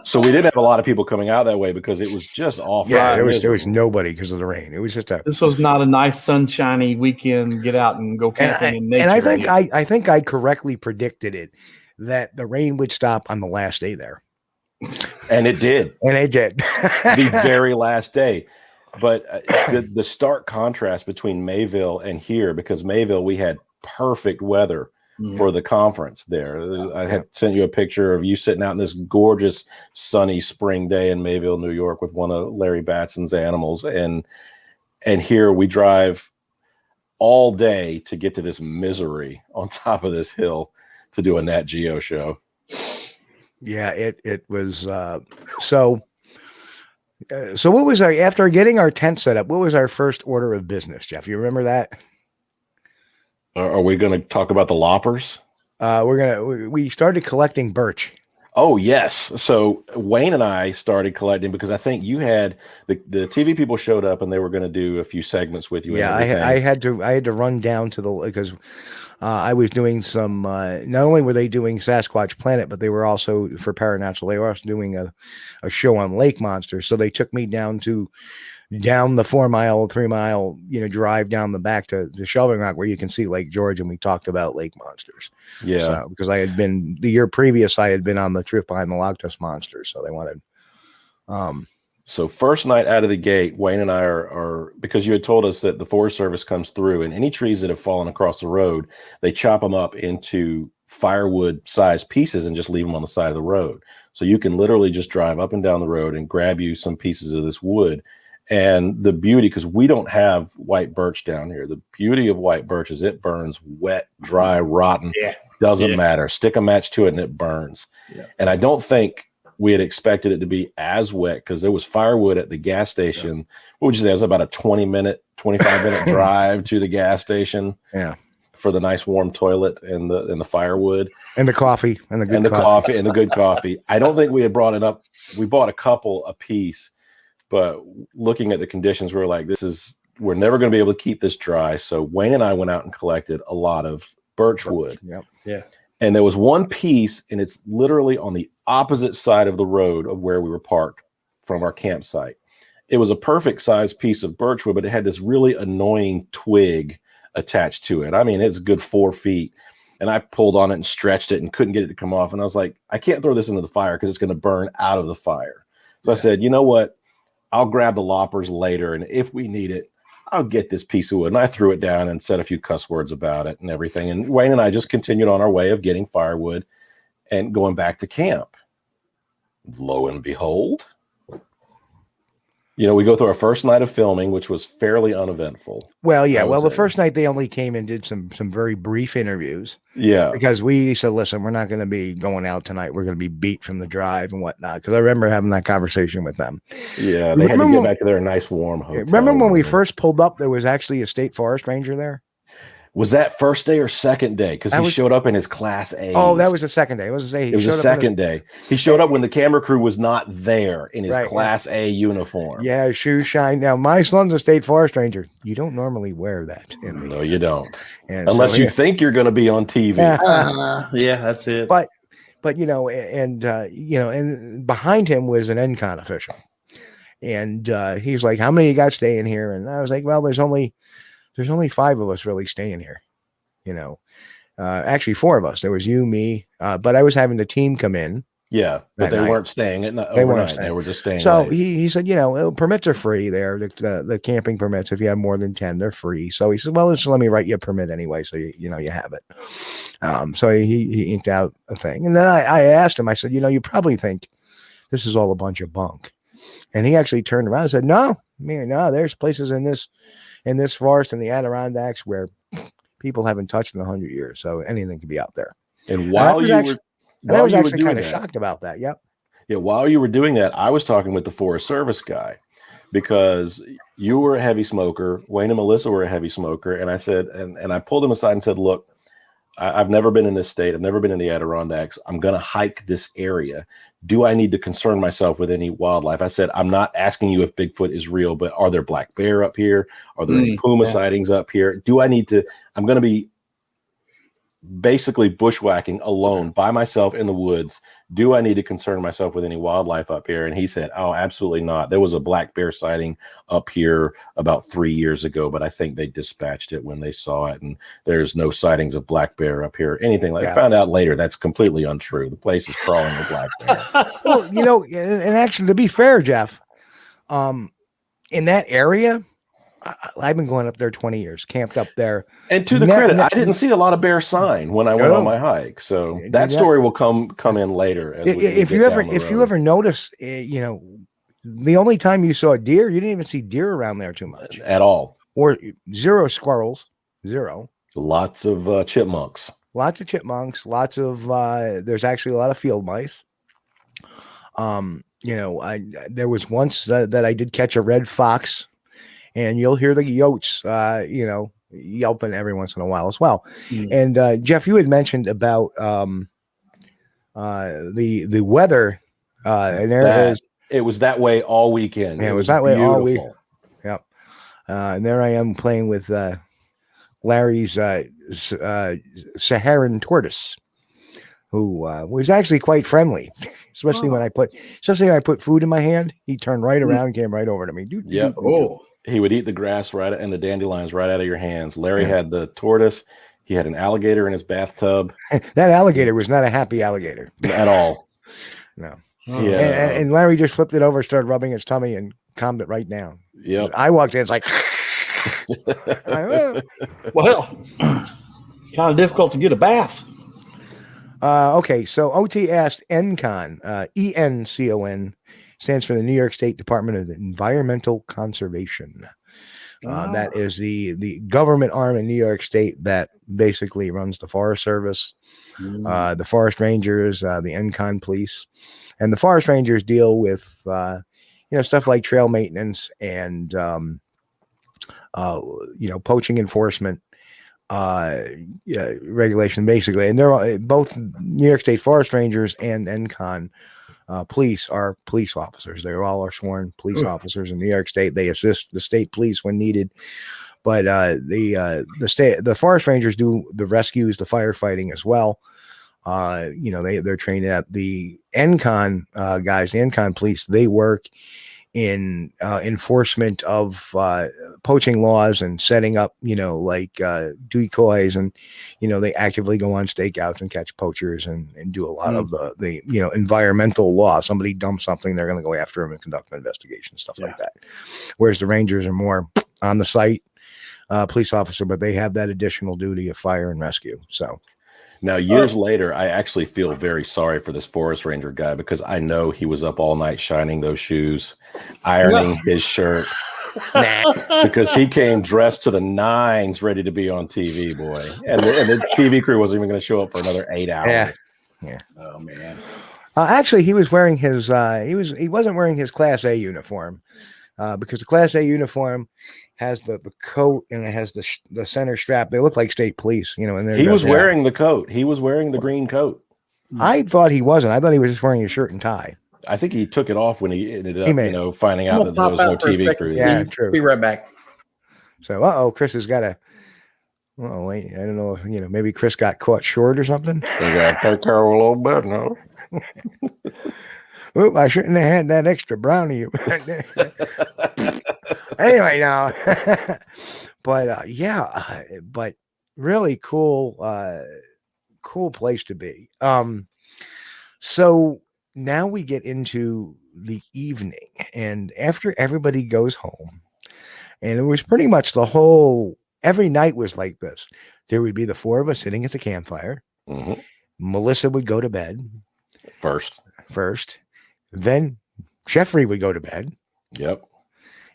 So we didn't have a lot of people coming out that way because it was just awful. Yeah, there was nobody because of the rain. It was just this was not a nice sunshiny weekend. Get out and go camping in nature. And I think I correctly predicted it, that the rain would stop on the last day there. And it did. The very last day. But the stark contrast between Mayville and here, because Mayville, we had perfect weather for the conference there. I had sent you a picture of you sitting out in this gorgeous sunny spring day in Mayville, New York, with one of Larry Batson's animals. And here we drive all day to get to this misery on top of this hill to do a NatGeo show. Yeah, it was so what was after getting our tent set up, what was our first order of business, Jeff? You remember that? Are we going to talk about the loppers? We started collecting birch. Oh, yes. So Wayne and I started collecting because I think you had the TV people showed up and they were going to do a few segments with you. Yeah, I had to run down to because I was doing some, not only were they doing Sasquatch Planet, but they were also, for Paranatural, they were also doing a show on lake monsters. So they took me down the 4 mile, 3 mile, drive down the back to the Shelving Rock where you can see Lake George, and we talked about lake monsters. Yeah. So, because the year previous, I had been on the Truth Behind the Loch Ness Monsters. So they wanted, So first night out of the gate, Wayne and I are because you had told us that the Forest Service comes through and any trees that have fallen across the road, they chop them up into firewood sized pieces and just leave them on the side of the road. So you can literally just drive up and down the road and grab you some pieces of this wood. And the beauty, because we don't have white birch down here, the beauty of white birch is it burns wet, dry, rotten. Yeah. Doesn't matter. Stick a match to it and it burns. Yeah. And I don't think we had expected it to be as wet because there was firewood at the gas station. What would you say? It was about a 25-minute drive to the gas station. Yeah. For the nice warm toilet and the firewood. And the coffee. And the good coffee. I don't think we had brought it up. We bought a couple a piece. But looking at the conditions, we're like, we're never going to be able to keep this dry. So Wayne and I went out and collected a lot of birch wood. Yep. Yeah. And there was one piece, and it's literally on the opposite side of the road of where we were parked from our campsite. It was a perfect size piece of birch wood, but it had this really annoying twig attached to it. I mean, it's a good 4 feet. And I pulled on it and stretched it and couldn't get it to come off. And I was like, I can't throw this into the fire because it's going to burn out of the fire. So I said, you know what? I'll grab the loppers later, and if we need it, I'll get this piece of wood. And I threw it down and said a few cuss words about it and everything. And Wayne and I just continued on our way of getting firewood and going back to camp. Lo and behold, We go through our first night of filming, which was fairly uneventful. Well, yeah. Well, the first night they only came and did some very brief interviews. Yeah. Because we said, listen, we're not going to be going out tonight. We're going to be beat from the drive and whatnot. Because I remember having that conversation with them. Yeah, they had to get back to their nice warm hotel. Remember when we first pulled up, there was actually a state forest ranger there? Was that first day or second day? Because he showed up in his Class A. Oh, that was the second day. It was the second day. He showed up when the camera crew was not there in his Class A uniform. Yeah, shoes shine. Now, my son's a state forest ranger. You don't normally wear that. No, you don't. Unless you think you're going to be on TV. Yeah, that's it. But and behind him was an NCON official. And he's like, how many you got staying here? And I was like, well, there's only 5 of us really staying here, actually 4 of us. There was you, me, but I was having the team come in. Yeah, but they weren't staying overnight. They were just staying. So late. he said, permits are free there. The camping permits, if you have more than 10, they're free. So he said, well, just let me write you a permit anyway. So you have it. So he inked out a thing. And then I asked him, I said, you probably think this is all a bunch of bunk. And he actually turned around and said, no, there's places in this forest in the Adirondacks where people haven't touched in 100 years. So anything could be out there. And I was actually kind of shocked about that. Yep. Yeah. While you were doing that, I was talking with the Forest Service guy because you were a heavy smoker. Wayne and Melissa were a heavy smoker. And I said, and I pulled him aside and said, look, I've never been in this state. I've never been in the Adirondacks. I'm going to hike this area. Do I need to concern myself with any wildlife? I said, I'm not asking you if Bigfoot is real, but are there black bear up here? Are there any puma sightings up here? Do I need to, I'm going to be basically bushwhacking alone by myself in the woods. Do I need to concern myself with any wildlife up here? And he said, oh, absolutely not. There was a black bear sighting up here about 3 years ago, but I think they dispatched it when they saw it. And there's no sightings of black bear up here, anything like that. I found out later that's completely untrue. The place is crawling with black bear. Well, and actually, to be fair, Jeff, in that area, I've been going up there 20 years, camped up there. And to the credit, I didn't see a lot a bear sign when I went on my hike. So that story will come in later. If you ever notice, the only time you saw a deer, you didn't even see deer around there too much at all, or 0 squirrels, 0. Lots of chipmunks. Lots of chipmunks. Lots of there's actually a lot of field mice. There was once that I did catch a red fox. And you'll hear the yotes, yelping every once in a while as well. And Jeff, you had mentioned about the weather, and it was that way all weekend. Yeah, it was that way all week. Yep. And there I am playing with Larry's Saharan tortoise, who was actually quite friendly, especially when I put food in my hand. He turned right around and came right over to me. Yeah. Oh. He would eat the grass and the dandelions right out of your hands. Larry had the tortoise. He had an alligator in his bathtub. That alligator was not a happy alligator at all. No. Yeah. And Larry just flipped it over, started rubbing its tummy, and calmed it right down. Yep. I walked in, it's like, well, kind of difficult to get a bath. Okay, so OT asked NCON, ENCON, stands for the New York State Department of Environmental Conservation. That is the government arm in New York State that basically runs the Forest Service, the Forest Rangers, the NCON police. And the Forest Rangers deal with, stuff like trail maintenance and, poaching enforcement, regulation, basically. And they're all, both New York State Forest Rangers and NCON police are police officers. They all are sworn police officers in New York State. They assist the state police when needed, but the Forest Rangers do the rescues, the firefighting as well. They're trained at the NCON guys. The NCON police, they work in enforcement of poaching laws and setting up, decoys, and they actively go on stakeouts and catch poachers and do a lot of the environmental law. Somebody dumps something, they're going to go after them and conduct an investigation, stuff like that. Whereas the Rangers are more on the site, police officer, but they have that additional duty of fire and rescue. So Now, years later, I actually feel very sorry for this forest ranger guy because I know he was up all night shining those shoes, ironing his shirt, because he came dressed to the nines, ready to be on TV, boy. And the TV crew wasn't even going to show up for another 8 hours. Yeah. Oh man. Actually, he was wearing his. He wasn't wearing his Class A uniform, because the Class A uniform has the coat and it has the center strap. They look like state police, And He was wearing the coat. He was wearing the green coat. I thought he wasn't. I thought he was just wearing a shirt and tie. I think he took it off when he ended up, finding out that there was no TV crew. Yeah, true. Be right back. So, Chris has got a. Oh wait, I don't know if maybe Chris got caught short or something. You got to take care of a little bit, no? Oop, I shouldn't have had that extra brownie. Anyway, now, but really cool, cool place to be. So now we get into the evening, and after everybody goes home, and it was pretty much every night was like this. There would be the four of us sitting at the campfire. Mm-hmm. Melissa would go to bed first. Then Jeffrey would go to bed. Yep.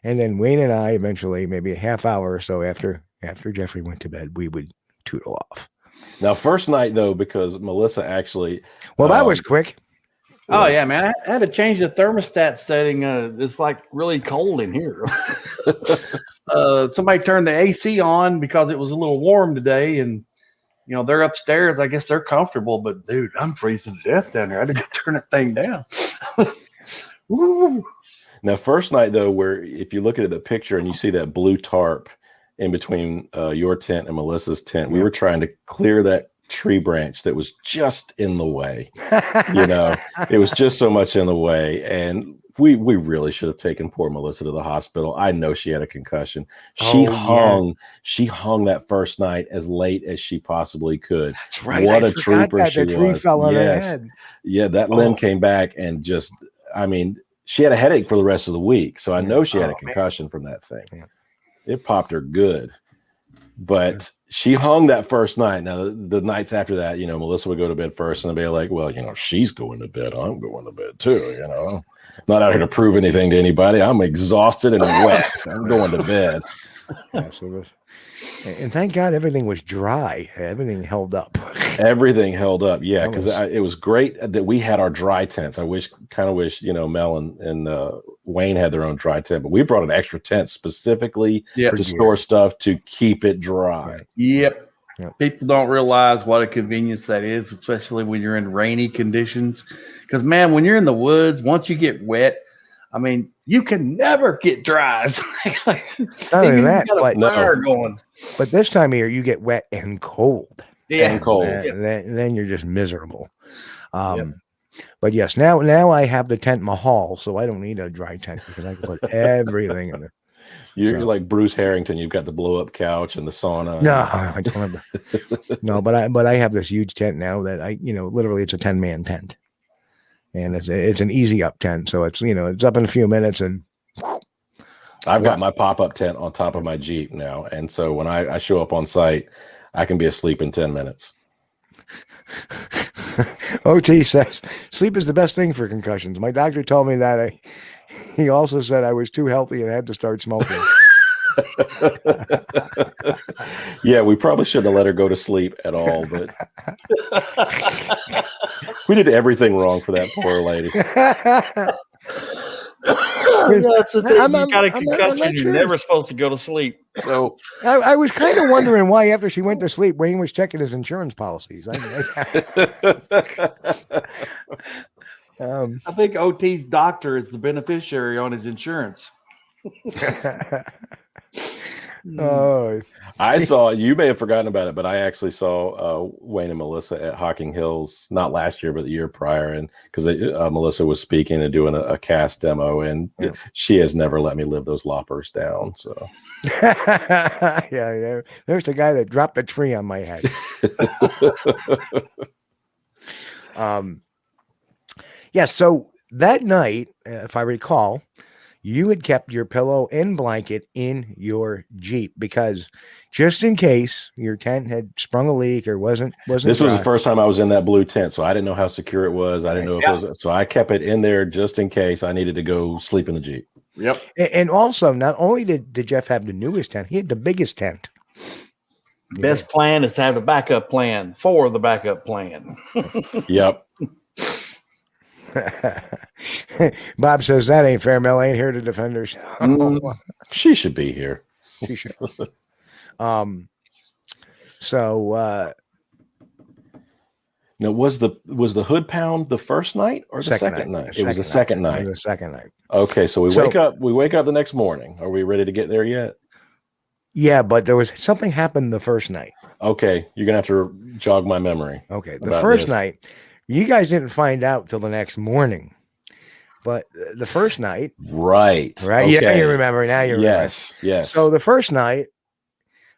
And then Wayne and I eventually, maybe a half hour or so after Jeffrey went to bed, we would tootle off. Now, first night though, because Melissa actually. Well, that was quick. Oh yeah, man! I had to change the thermostat setting. It's like really cold in here. Somebody turned the AC on because it was a little warm today, and they're upstairs. I guess they're comfortable, but dude, I'm freezing to death down there. I had to go turn that thing down. Now, first night though, where if you look at the picture and you see that blue tarp in between your tent and Melissa's tent, we were trying to clear that tree branch that was just in the way. It was just so much in the way, and we really should have taken poor Melissa to the hospital. I know she had a concussion. She hung that first night as late as she possibly could. That's right. What a trooper she was. The tree fell on her head. Yeah, that limb came back and just, she had a headache for the rest of the week. So I know she had a concussion from that thing. Yeah. It popped her good. But she hung that first night. Now, the nights after that, Melissa would go to bed first, and they'd be like, well, she's going to bed. I'm going to bed too, Not out here to prove anything to anybody. I'm exhausted and wet. I'm going to bed. Yeah, and thank God everything was dry. Everything held up. Everything held up. Yeah, because it was great that we had our dry tents. I kind of wish, Mel and Wayne had their own dry tent, but we brought an extra tent specifically to store stuff to keep it dry. Yep. People don't realize what a convenience that is, especially when you're in rainy conditions. Because, man, when you're in the woods, once you get wet, you can never get dry. Not only that, but this time of year, you get wet and cold. Yeah, and cold. Then you're just miserable. But yes, now I have the tent mahal, so I don't need a dry tent because I can put everything in there. You're like Bruce Harrington. You've got the blow-up couch and the sauna. No, I don't have no, but I have this huge tent now that literally it's a 10-man tent, and it's an easy up tent. So it's it's up in a few minutes, and I've got my pop-up tent on top of my Jeep now, and so when I show up on site, I can be asleep in 10 minutes. OT says sleep is the best thing for concussions. My doctor told me that. He also said I was too healthy and had to start smoking. Yeah, we probably shouldn't have let her go to sleep at all, but we did everything wrong for that poor lady. That's the thing. You got a concussion. You're never supposed to go to sleep. No. I was kind of wondering why after she went to sleep, Wayne was checking his insurance policies. I think OT's doctor is the beneficiary on his insurance. I saw, you may have forgotten about it, but I actually saw Wayne and Melissa at Hocking Hills, not last year, but the year prior. And because Melissa was speaking and doing a cast demo, and she has never let me live those loppers down. So, yeah. There's the guy that dropped the tree on my head. Yeah. So that night, if I recall, you had kept your pillow and blanket in your Jeep because just in case your tent had sprung a leak or wasn't This was dry. the first time I was in that blue tent, so I didn't know how secure it was. I didn't know if it was, so I kept it in there just in case I needed to go sleep in the Jeep. Yep. And also, not only did Jeff have the newest tent, he had the biggest tent. Best plan is to have a backup plan for the backup plan. Yep. Bob says that ain't fair. Mel ain't here to defend herself. She should be here. She should. So now was the hood pound the first night or the second night? It was the second night. The second night. Okay, so we wake up the next morning. Are we ready to get there yet? Yeah, but there was something happened the first night. Okay, you're gonna have to jog my memory. Okay, the first night, you guys didn't find out till the next morning, but the first night, right? Okay. Yeah, you remember now. You remember. Yes. So the first night,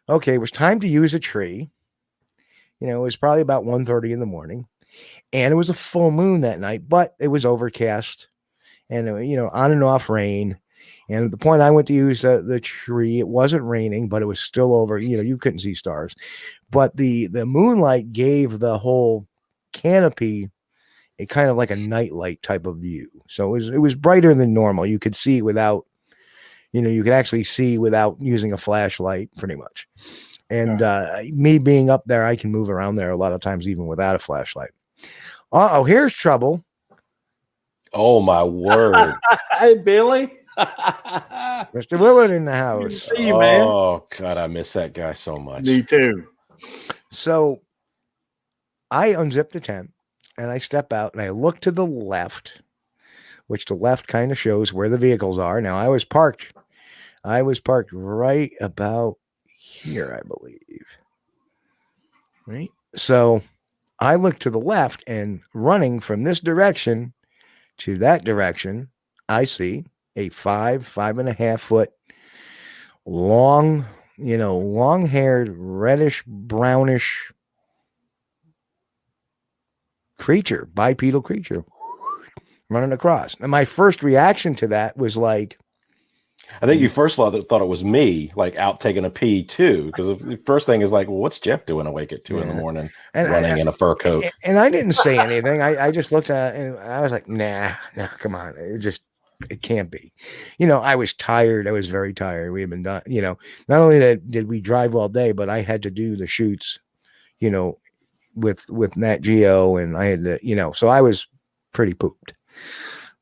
okay, it was time to use a tree. You know, it was probably about 1:30 in the morning, and it was a full moon that night, but it was overcast, and on and off rain. And at the point I went to use the tree, it wasn't raining, but it was still over. You couldn't see stars, but the moonlight gave the whole canopy a kind of like a nightlight type of view. So it was brighter than normal. You could see without, you could actually see without using a flashlight, pretty much. And me being up there, I can move around there a lot of times, even without a flashlight. Here's trouble. Oh my word! Hey, Billy. Mr. Willard in the house. See you, man. Oh God, I miss that guy so much. Me too. So I unzip the tent and I step out and I look to the left, which the left kind of shows where the vehicles are. Now I was parked right about here, I believe. Right. So I look to the left, and running from this direction to that direction, I see a 5.5 foot long, long-haired, reddish, brownish creature, bipedal creature running across. And my first reaction to that was like, I think you first thought it was me, like out taking a pee too, because the first thing is like, well, what's Jeff doing awake at 2 in the morning, running in a fur coat? And I didn't say anything. I just looked at it and I was like, nah, come on. It can't be. I was tired. I was very tired. We had been done, not only did we drive all day, but I had to do the shoots, with NatGeo, and I had to, so I was pretty pooped.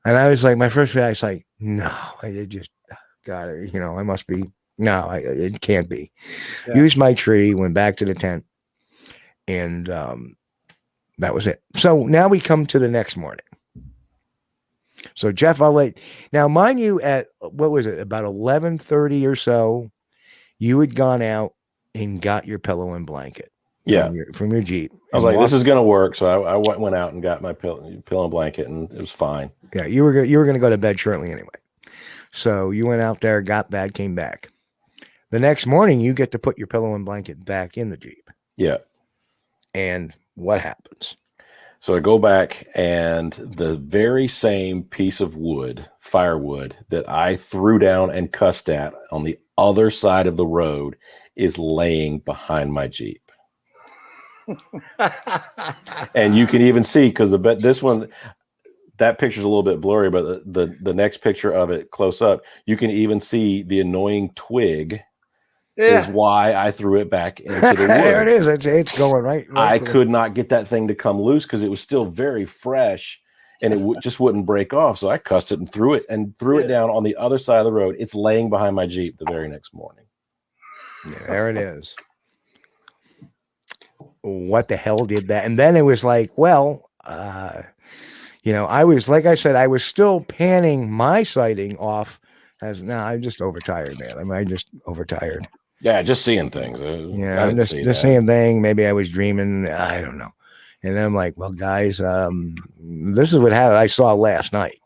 And I was like, my first reaction was like, no, I just got it. I must be, no, it can't be. Yeah. Used my tree, went back to the tent, and that was it. So now we come to the next morning. So Jeff, now mind you, at what was it, about 11:30 or so, you had gone out and got your pillow and blanket. From your Jeep. I was like, this is going to work. So I went out and got my pillow and blanket, and it was fine. Yeah, you were going to go to bed shortly anyway. So you went out there, got that, came back. The next morning, you get to put your pillow and blanket back in the Jeep. Yeah. And what happens? So I go back, and the very same piece of firewood that I threw down and cussed at on the other side of the road is laying behind my Jeep. And you can even see, because that picture's a little bit blurry, but the next picture of it close up, you can even see the annoying twig is why I threw it back into the woods. There it is. It's going right. I could not get that thing to come loose because it was still very fresh, and it just wouldn't break off. So I cussed it and threw it down on the other side of the road. It's laying behind my Jeep the very next morning. Yeah, there it is. What the hell did that? And then it was like, well, I was, like I said, I was still panning my sighting off as, I'm just overtired, man. I'm just overtired. Yeah, just seeing things. I'm just seeing things. Maybe I was dreaming. I don't know. And I'm like, well, guys, this is what happened. I saw last night.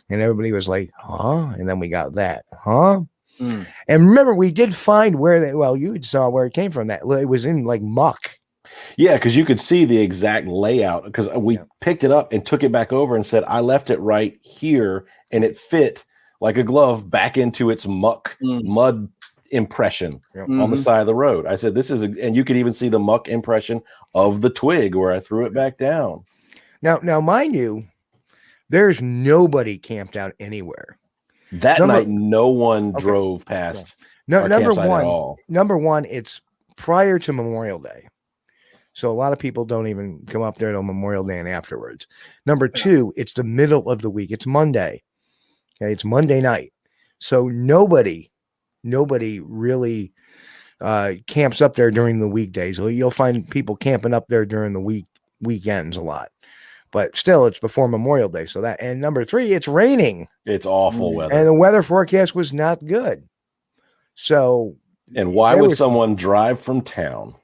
And everybody was like, huh? And then we got that, huh? Mm. And remember, we did find you saw where it came from. That it was in like muck. Yeah, because you could see the exact layout because we picked it up and took it back over and said, I left it right here and it fit like a glove back into its mud impression on the side of the road. I said, and you could even see the muck impression of the twig where I threw it back down. Now, mind you, there's nobody camped out anywhere. That night, no one drove past. No, our number campsite one, at all. Number one, it's prior to Memorial Day. So a lot of people don't even come up there till Memorial Day and afterwards. Number two, it's the middle of the week. It's Monday. Okay, it's Monday night. So nobody really camps up there during the weekdays. So you'll find people camping up there during the weekends a lot. But still, it's before Memorial Day. So that, and number three, it's raining. It's awful weather. And the weather forecast was not good. So, and why would someone drive from town,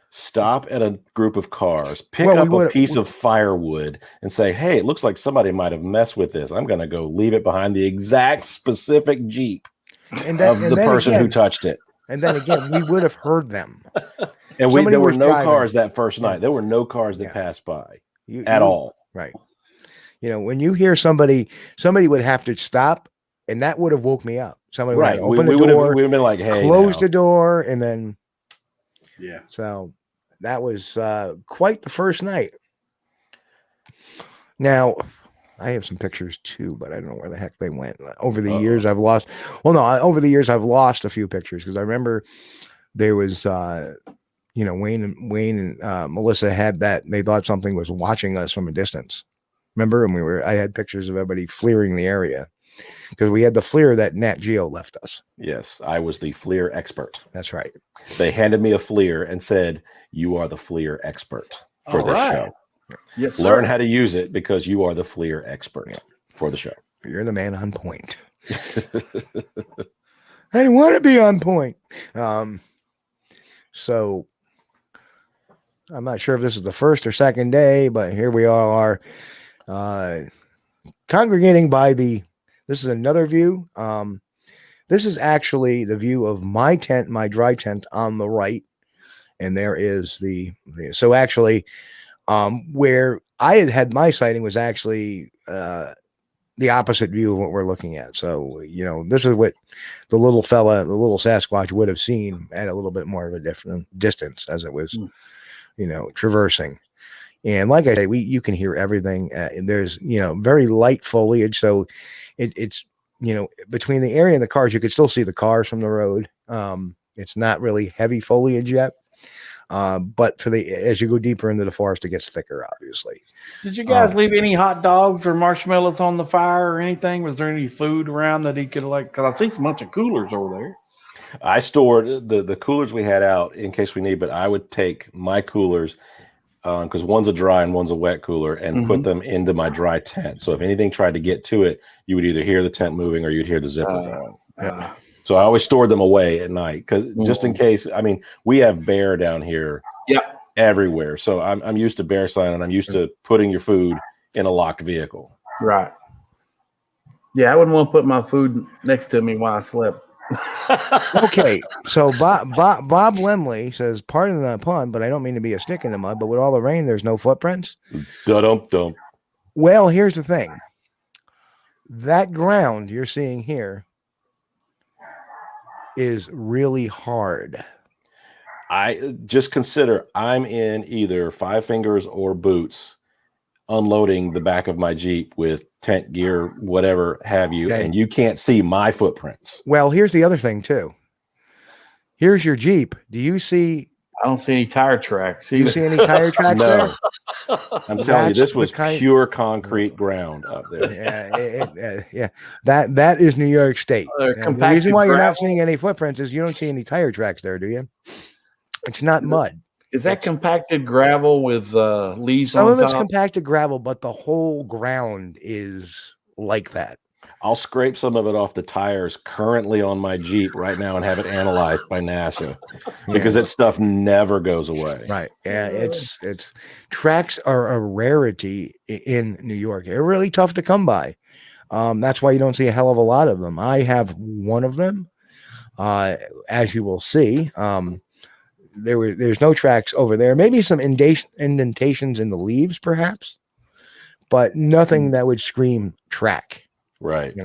stop at a group of cars, pick up a piece of firewood and say, hey, it looks like somebody might have messed with this. I'm going to go leave it behind the exact specific Jeep of the person who touched it. And then again, we would have heard them. And there were no cars that first night. There were no cars that passed by at all. Right. You know, when you hear somebody would have to stop, and that would have woke me up. Somebody would have opened the door, we would have been like, hey, close the door, and then so that was quite the first night. Now, I have some pictures too, but I don't know where the heck they went. Over the years, I've lost. Well, no, over the years, I've lost a few pictures because I remember there was, Wayne and Melissa had that. They thought something was watching us from a distance. Remember, and I had pictures of everybody FLIRing the area because we had the FLIR that NatGeo left us. Yes, I was the FLIR expert. That's right. They handed me a FLIR and said, "You are the FLIR expert for this show. Yes, sir. Learn how to use it because you are the FLIR expert for the show. You're the man on point." I didn't want to be on point. So I'm not sure if this is the first or second day, but here we all are congregating by this is another view. This is actually the view of my tent, my dry tent on the right. And there is so actually where I had my sighting was actually the opposite view of what we're looking at. So, this is what the little Sasquatch would have seen at a little bit more of a different distance as it was, traversing. And like I say, you can hear everything. There's, very light foliage. So it's, between the area and the cars, you could still see the cars from the road. It's not really heavy foliage yet. But as you go deeper into the forest, it gets thicker, obviously. Did you guys leave any hot dogs or marshmallows on the fire or anything? Was there any food around that he could because I see a bunch of coolers over there. I stored the coolers we had out in case we need, but I would take my coolers because one's a dry and one's a wet cooler and put them into my dry tent. So if anything tried to get to it, you would either hear the tent moving or you'd hear the zipper going. So I always stored them away at night because just in case. I mean, we have bear down here, everywhere. So I'm used to bear sign and I'm used to putting your food in a locked vehicle. Right. Yeah, I wouldn't want to put my food next to me while I slept. Okay, so Bob Lemley says, "Pardon the pun, but I don't mean to be a stick in the mud. But with all the rain, there's no footprints." Dum. Well, here's the thing. That ground you're seeing here is really hard. I just consider I'm in either Five Fingers or Boots unloading the back of my Jeep with tent gear, whatever have you, and you can't see my footprints. Well, here's the other thing too. Here's your Jeep. Do you see? I don't see any tire tracks. Do you see any tire tracks there? I'm telling you, this was pure concrete ground up there. Yeah. That is New York State. The reason why you're not seeing any footprints is you don't see any tire tracks there, do you? It's not mud. Is that compacted gravel with leaves on top? Some of it's compacted gravel, but the whole ground is like that. I'll scrape some of it off the tires currently on my Jeep right now and have it analyzed by NASA because that stuff never goes away. Right. Yeah. It's tracks are a rarity in New York. They're really tough to come by. That's why you don't see a hell of a lot of them. I have one of them, as you will see. there's no tracks over there. Maybe some indentations in the leaves, perhaps, but nothing that would scream track. Right.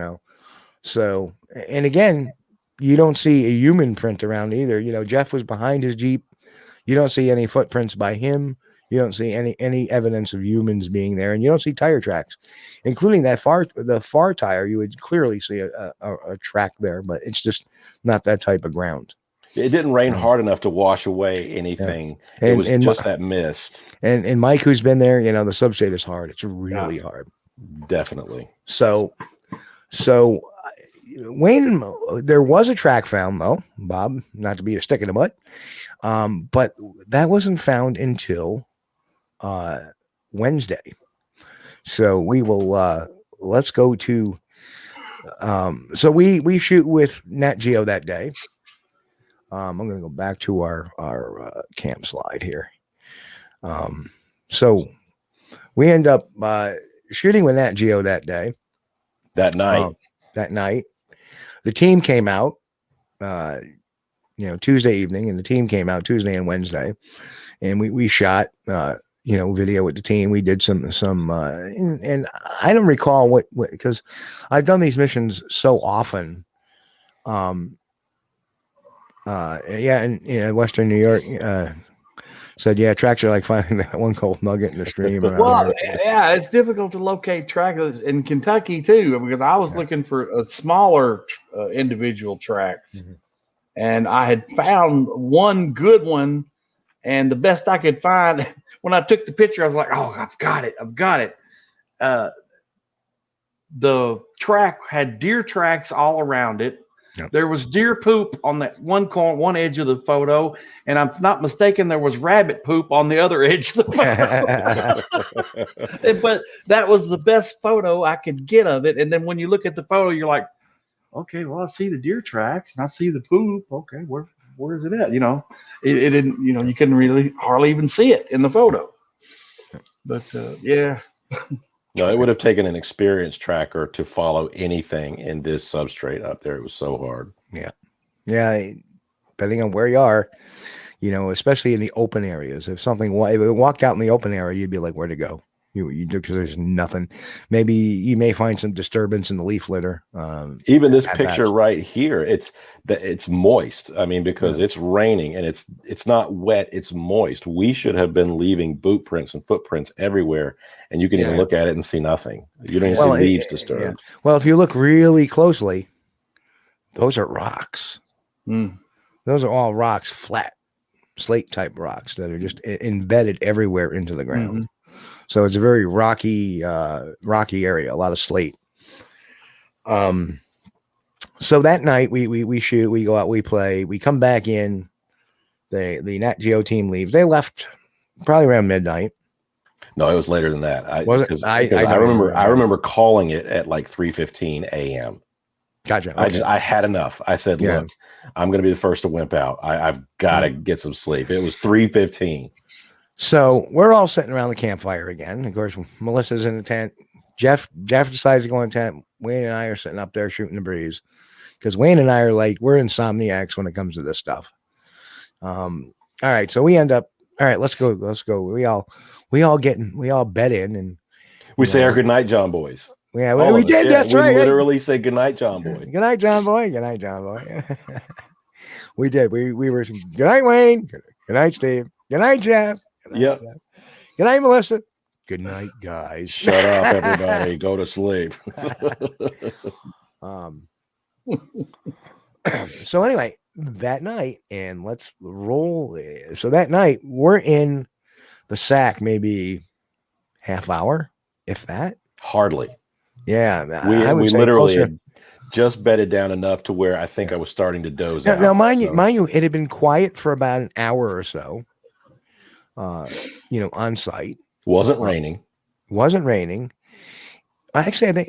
So, and again, you don't see a human print around either. Jeff was behind his Jeep. You don't see any footprints by him. You don't see any evidence of humans being there, and you don't see tire tracks, including the far tire. You would clearly see a track there, but it's just not that type of ground. It didn't rain hard enough to wash away anything. Yeah. It was just that mist. And Mike, who's been there, the substrate is hard. It's really hard. Definitely. So Wayne, there was a track found though, Bob, not to be a stick in the mud. But that wasn't found until Wednesday. So we will let's go to so we shoot with NatGeo that day. I'm going to go back to our camp slide here. So we end up shooting with NatGeo that day. That night. The team came out Tuesday evening, and the team came out Tuesday and Wednesday, and we shot video with the team. We did some and I don't recall what because I've done these missions so often. In Western New York, said, tracks are like finding that one cold nugget in the stream. Well, it's difficult to locate tracks in Kentucky too, because I was looking for a smaller individual tracks, and I had found one good one, and the best I could find when I took the picture, I was like, "Oh, I've got it." The track had deer tracks all around it. Yep. There was deer poop on that one edge of the photo, and I'm not mistaken, there was rabbit poop on the other edge of the photo. But that was the best photo I could get of it. And then when you look at the photo, you're like, okay, well, I see the deer tracks and I see the poop. Okay, where is it at? It didn't. You couldn't really hardly even see it in the photo. But yeah. No, it would have taken an experienced tracker to follow anything in this substrate up there. It was so hard. Yeah. Depending on where you are, especially in the open areas. If it walked out in the open area, you'd be like, where to go? You do, because there's nothing. Maybe you may find some disturbance in the leaf litter. Even this picture right here, it's moist. I mean, because it's raining and it's not wet, it's moist. We should have been leaving boot prints and footprints everywhere, and you can even look at it and see nothing. You don't even see leaves disturbed. Yeah. Well, if you look really closely, those are rocks. Those are all rocks, flat slate type rocks that are just embedded everywhere into the ground. So it's a very rocky area, a lot of slate. So that night we shoot, we go out, we play, we come back in. The NatGeo team leaves. They left probably around midnight. No, it was later than that. I remember calling it at like 3:15 a.m. Gotcha. Okay. I had enough. I said, look, I'm going to be the first to wimp out. I've got to get some sleep. It was 3:15. So we're all sitting around the campfire again. Of course, Melissa's in the tent. Jeff decides to go in the tent. Wayne and I are sitting up there shooting the breeze, because Wayne and I are like, we're insomniacs when it comes to this stuff. All right. So we end up, all right, let's go. We all bed in, and we say our good night, John boys. Yeah, we did. That's right. We literally say good night, John boy. Good night, John boy. Good night, John boy. We did. We were good night, Wayne. Good night, Steve. Good night, Jeff. Yep. Good night, Melissa. Good night, guys. Shut up, everybody. Go to sleep. So anyway, that night, and let's roll. So that night, we're in the sack maybe half hour, if that. Hardly. Yeah. We literally had just bedded down enough to where I think I was starting to doze out. Now, mind you, it had been quiet for about an hour or so. On site. Wasn't raining. Actually, I think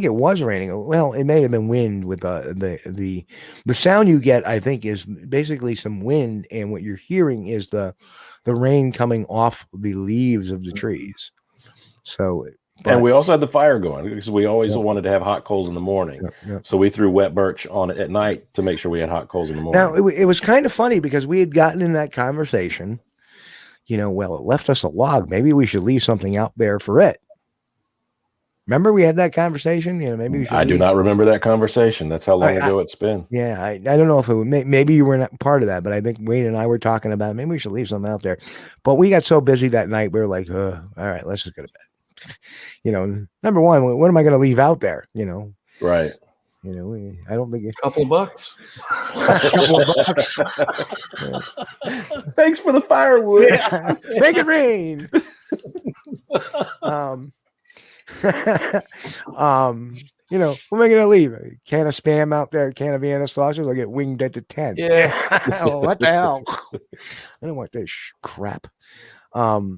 it was raining. Well, it may have been wind with the sound you get, I think, is basically some wind, and what you're hearing is the rain coming off the leaves of the trees. So And we also had the fire going because we always wanted to have hot coals in the morning. So we threw wet birch on it at night to make sure we had hot coals in the morning. Now, it was kind of funny because we had gotten in that conversation, well, it left us a log. Maybe we should leave something out there for it. Remember we had that conversation? Maybe we should. I do not remember that conversation. That's how long ago it's been. Yeah, I don't know if it would. Maybe you were not part of that, but I think Wade and I were talking about it. Maybe we should leave something out there. But we got so busy that night, we were like, all right, let's just go to bed. Number one, what am I going to leave out there? Right. I don't think a couple of bucks. Thanks for the firewood. Yeah. Make it rain. What am I going to leave? A can of Spam out there, a can of Vienna sausage. I'll get winged at the 10. Yeah. What the hell? I don't want this crap. That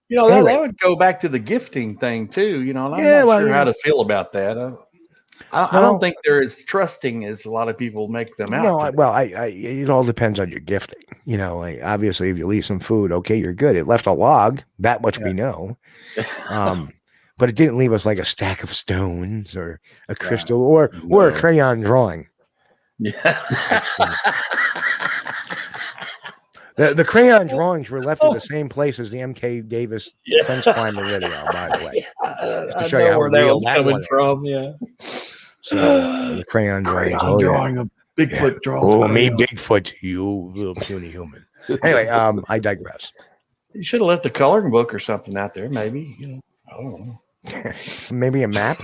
Anyway. would go back to the gifting thing too, and I'm not sure how to feel about that. I don't think they're as trusting as a lot of people make them out. No, it all depends on your gifting. Obviously, if you leave some food, okay, you're good. It left a log, that much we know. But it didn't leave us like a stack of stones or a crystal or a crayon drawing. Yeah. The crayon drawings were left at the same place as the MK Davis fence climber video, by the way. Just to show you how where that real was that coming one is. from. Yeah. So the crayon drawings. Drawing a Bigfoot drawing. Oh, me Bigfoot, you little puny human. Anyway, I digress. You should have left a coloring book or something out there, maybe. I don't know. Maybe a map.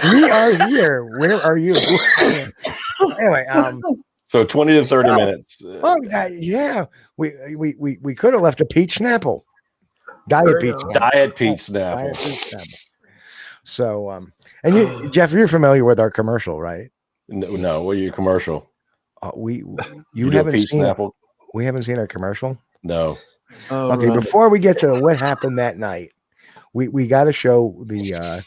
We are here. Where are you? Anyway, so 20 to 30 minutes. Yeah. We could have left a peach snapple. Diet peach snapple. So, and you, Jeff, you're familiar with our commercial, right? No. What are your commercial? You haven't seen Snapple? We haven't seen our commercial. No. Oh, okay. Right. Before we get to what happened that night, we got to show the.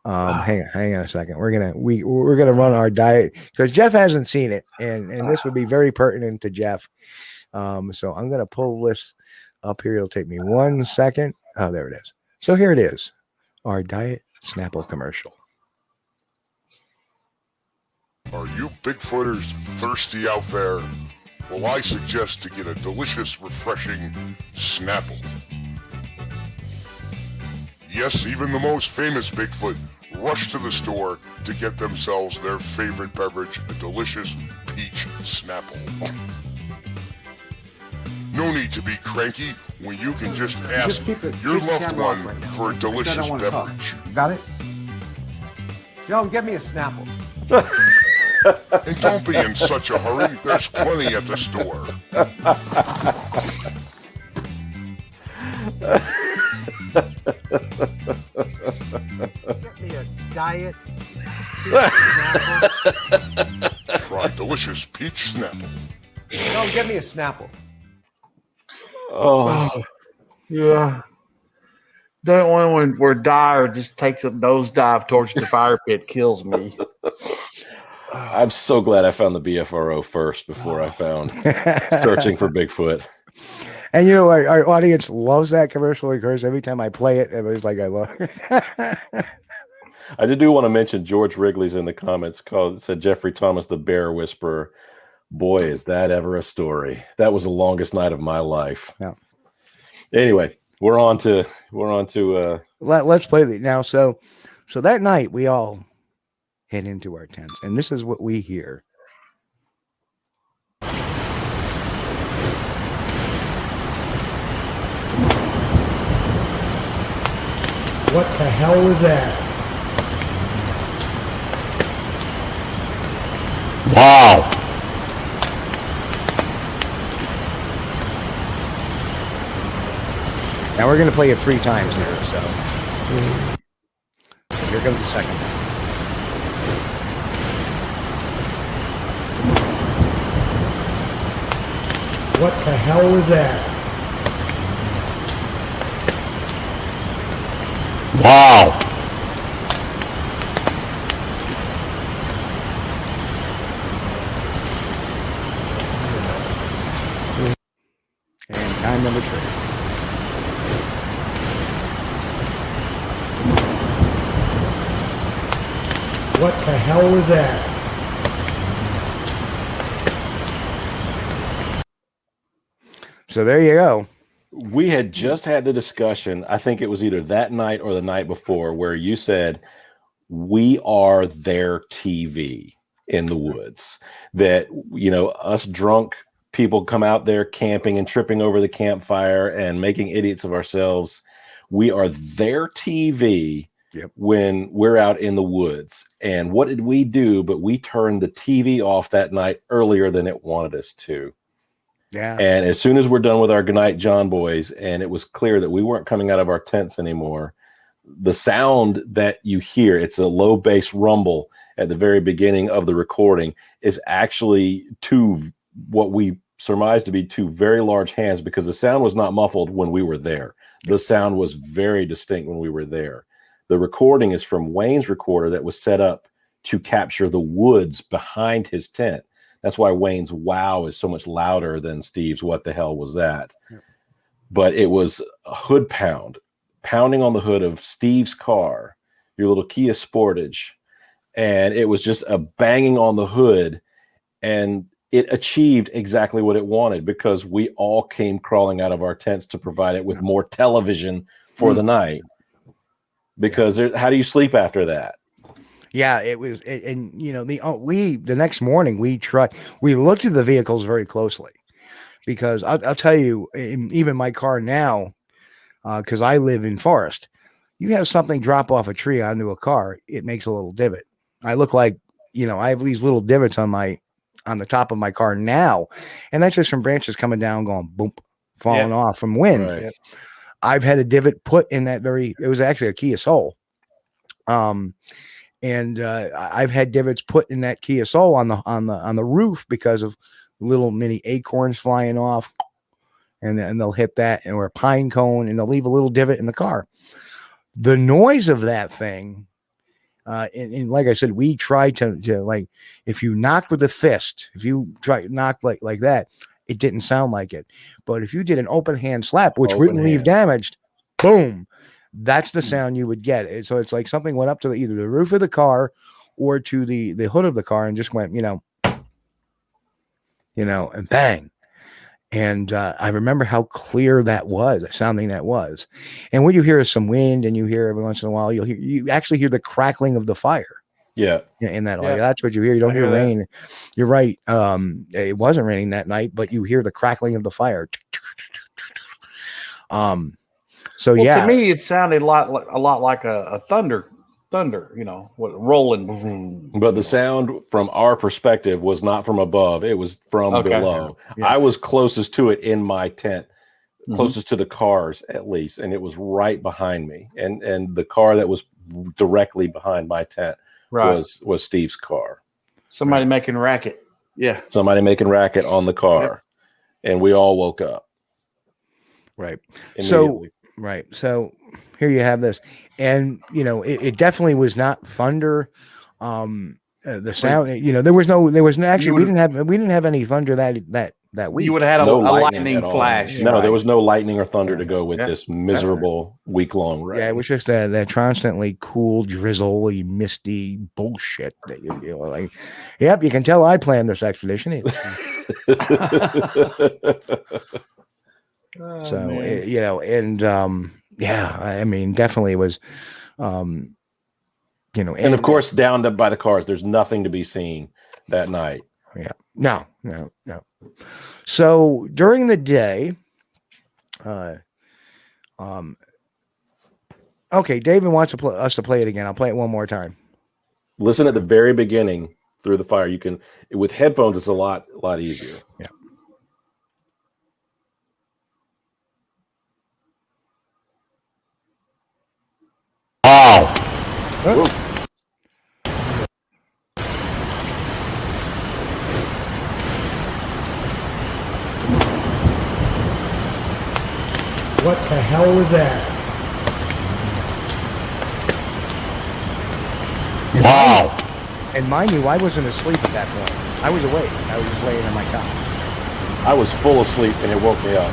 Hang on a second. We're gonna run our diet because Jeff hasn't seen it, and this would be very pertinent to Jeff. So I'm gonna pull this up here. It'll take me 1 second. Oh, there it is. So here it is, our Diet Snapple commercial. Are you Bigfooters thirsty out there? Well, I suggest to get a delicious, refreshing Snapple. Yes, even the most famous Bigfoot rush to the store to get themselves their favorite beverage, a delicious peach Snapple. No need to be cranky when you can just ask your loved one right for a delicious beverage. You got it? Joan, get me a Snapple. And don't be in such a hurry. There's plenty at the store. Get me a diet Snapple. Try delicious peach Snapple. No, get me a Snapple. Oh, yeah. That one where Dyer just takes a nosedive towards the fire pit kills me. I'm so glad I found the BFRO first before I found searching for Bigfoot. And our audience loves that commercial. Of course, every time I play it, everybody's like, I love it. I do want to mention George Wrigley's in the comments said Jeffrey Thomas, the bear whisperer. Boy, is that ever a story. That was the longest night of my life. Yeah. Anyway, we're on to let's play it now. So that night we all head into our tents, and this is what we hear. What the hell was that? Wow. Now we're going to play it 3 times here, so here comes the second one. What the hell was that? Wow. And time number 3. What the hell was that? So there you go. We had just had the discussion. I think it was either that night or the night before where you said, we are their TV in the woods. That, you know, us drunk people come out there camping and tripping over the campfire and making idiots of ourselves. We are their TV when we're out in the woods. And what did we do? But we turned the TV off that night earlier than it wanted us to. Yeah. And as soon as we're done with our Goodnight John boys, and it was clear that we weren't coming out of our tents anymore, the sound that you hear, it's a low bass rumble at the very beginning of the recording, is actually what we surmised to be two very large hands, because the sound was not muffled when we were there. The sound was very distinct when we were there. The recording is from Wayne's recorder that was set up to capture the woods behind his tent. That's why Wayne's wow is so much louder than Steve's what the hell was that? Yeah. But it was a hood pounding on the hood of Steve's car, your little Kia Sportage. And it was just a banging on the hood. And it achieved exactly what it wanted, because we all came crawling out of our tents to provide it with more television for the night. Because how do you sleep after that? Yeah, it was, and you know, the next morning we looked at the vehicles very closely, because I'll tell you, even my car now, because I live in forest, you have something drop off a tree onto a car, it makes a little divot. I look like, you know, I have these little divots on the top of my car now, and that's just from branches coming down, going boom, falling off from wind. Right. I've had a divot put in that it was actually a Kia Soul. And I've had divots put in that Kia Soul on the roof because of little mini acorns flying off, and they'll hit that, or a pine cone, and they'll leave a little divot in the car. The noise of that thing, and like I said, we tried to like, if you knocked with a fist, if you knocked like that, it didn't sound like it. But if you did an open hand slap, which wouldn't leave damaged, boom. That's the sound you would get. So it's like something went up to either the roof of the car or to the hood of the car and just went, you know, and bang. And I remember how clear that was, sounding that was. And what you hear is some wind, and you hear every once in a while, you actually hear the crackling of the fire. Yeah. In that audio. That's what you hear. You don't hear rain. You're right. It wasn't raining that night, but you hear the crackling of the fire. So to me, it sounded a lot like a thunder, you know, rolling. But the sound from our perspective was not from above; it was from below. Yeah. I was closest to it in my tent, closest to the cars at least, and it was right behind me. And the car that was directly behind my tent was Steve's car. Somebody making racket. Yeah, somebody making racket on the car, and we all woke up. Right. So here you have this, and you know, it definitely was not thunder. The sound, you know, we didn't have any thunder that week. You would have had a lightning flash. No, there was no lightning or thunder to go with this miserable week-long rain. Yeah, it was just that constantly cool, drizzly, misty bullshit that you like. Yep, you can tell I planned this expedition. You know, and I mean, definitely was, you know, and of course, down by the cars, there's nothing to be seen that night. Yeah, no. So during the day, okay, David wants us to play it again. I'll play it one more time. Listen at the very beginning through the fire. You can, with headphones, it's a lot easier. Yeah. Wow. What the hell was that? Wow. And mind you, I wasn't asleep at that point. I was awake. I was just laying on my couch. I was full of sleep, and it woke me up.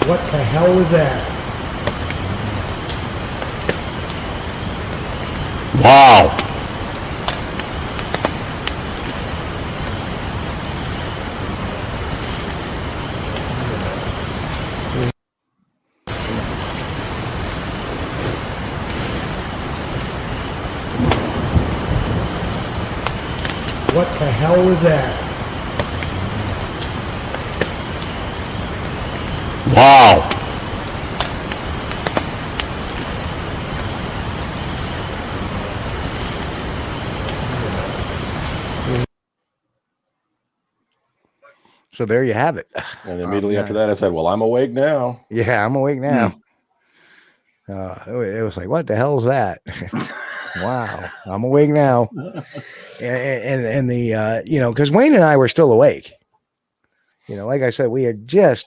What the hell was that? Wow. What the hell was that? Wow. So there you have it. And immediately after that, I said, well, I'm awake now. Yeah, I'm awake now. It was like, what the hell is that? Wow, I'm awake now. And the, because Wayne and I were still awake. Like I said, we had just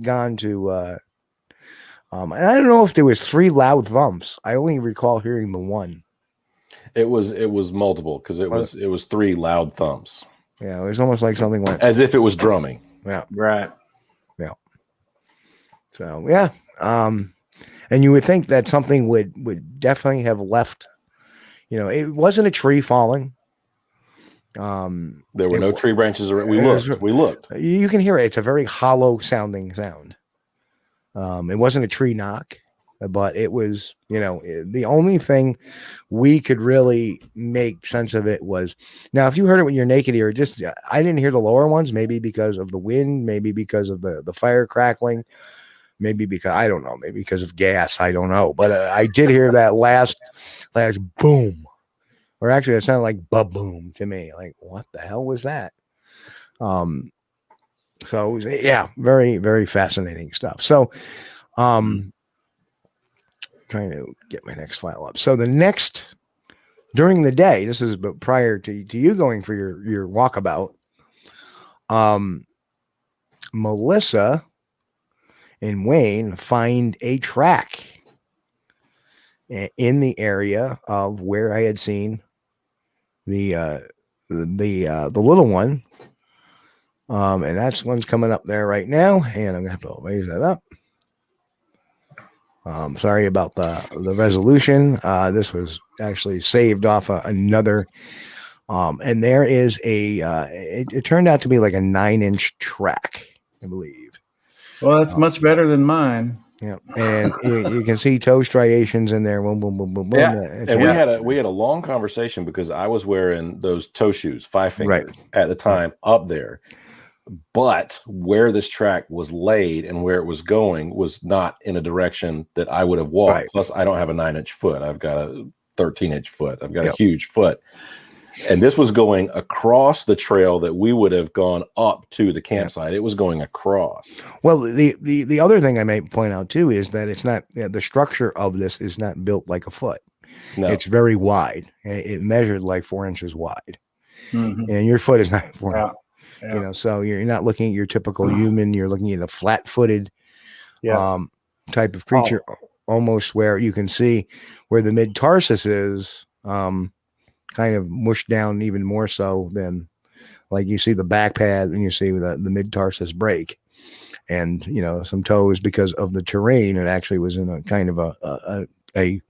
gone to, and I don't know if there was 3 loud thumps. I only recall hearing the one. It was multiple because it was 3 loud thumps. Yeah, it was almost like something went as if it was drumming. Yeah, right. Yeah. So yeah, and you would think that something would definitely have left. It wasn't a tree falling. There were no tree branches around. We looked. You can hear it. It's a very hollow sounding sound. It wasn't a tree knock, but it was, the only thing we could really make sense of it was, now, if you heard it with your naked ear, I didn't hear the lower ones, maybe because of the wind, maybe because of the fire crackling, maybe because, I don't know, maybe because of gas, I don't know. But I did hear that last boom. Or actually, it sounded like ba-boom to me. Like, what the hell was that? So, it was, yeah, very, very fascinating stuff. So, trying to get my next file up. So, during the day, this is prior to you going for your walkabout, Melissa and Wayne find a track in the area of where I had seen the little one, and that's one's coming up there right now, and I'm gonna have to raise that up. Sorry about the resolution. This was actually saved off another, and there is it turned out to be like a 9-inch track, I believe. Well, that's much better than mine. Yeah, and you can see toe striations in there. Boom, boom, boom, boom, boom. Yeah, and we had a long conversation because I was wearing those toe shoes, 5 fingers at the time up there. But where this track was laid and where it was going was not in a direction that I would have walked. Right. Plus, I don't have a 9-inch foot. I've got a 13-inch foot. I've got a huge foot. And this was going across the trail that we would have gone up to the campsite. It was going across. Well, the other thing I may point out too is that it's not the structure of this is not built like a foot. No. It's very wide. It measured like 4 inches wide, and your foot is not 4 inches. Yeah. So you're not looking at your typical human. You're looking at a flat-footed type of creature, almost where you can see where the mid-tarsus is. Kind of mushed down even more so than like you see the back pad and you see the mid-tarsus break, and some toes because of the terrain. It actually was in a kind of a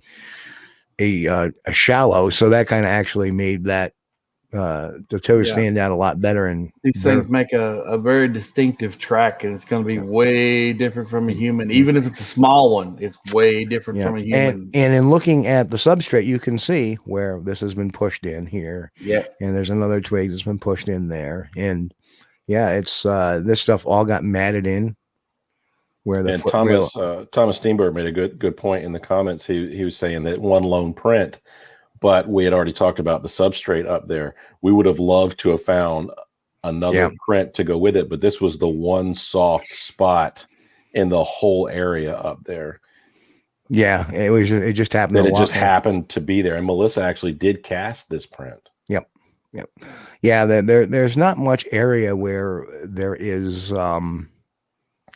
shallow, so that kind of actually made that the toes stand out a lot better. And these things make a very distinctive track, and it's going to be way different from a human. Even if it's a small one, it's way different from a human. And in looking at the substrate, you can see where this has been pushed in here. Yeah. And there's another twig that's been pushed in there. And it's this stuff all got matted in. Where the Thomas Steenberg made a good point in the comments. He was saying that one lone print, but we had already talked about the substrate up there. We would have loved to have found another print to go with it, but this was the one soft spot in the whole area up there. Yeah, it just happened. It just happened to be there, and Melissa actually did cast this print. Yep. Yeah, there's not much area where there is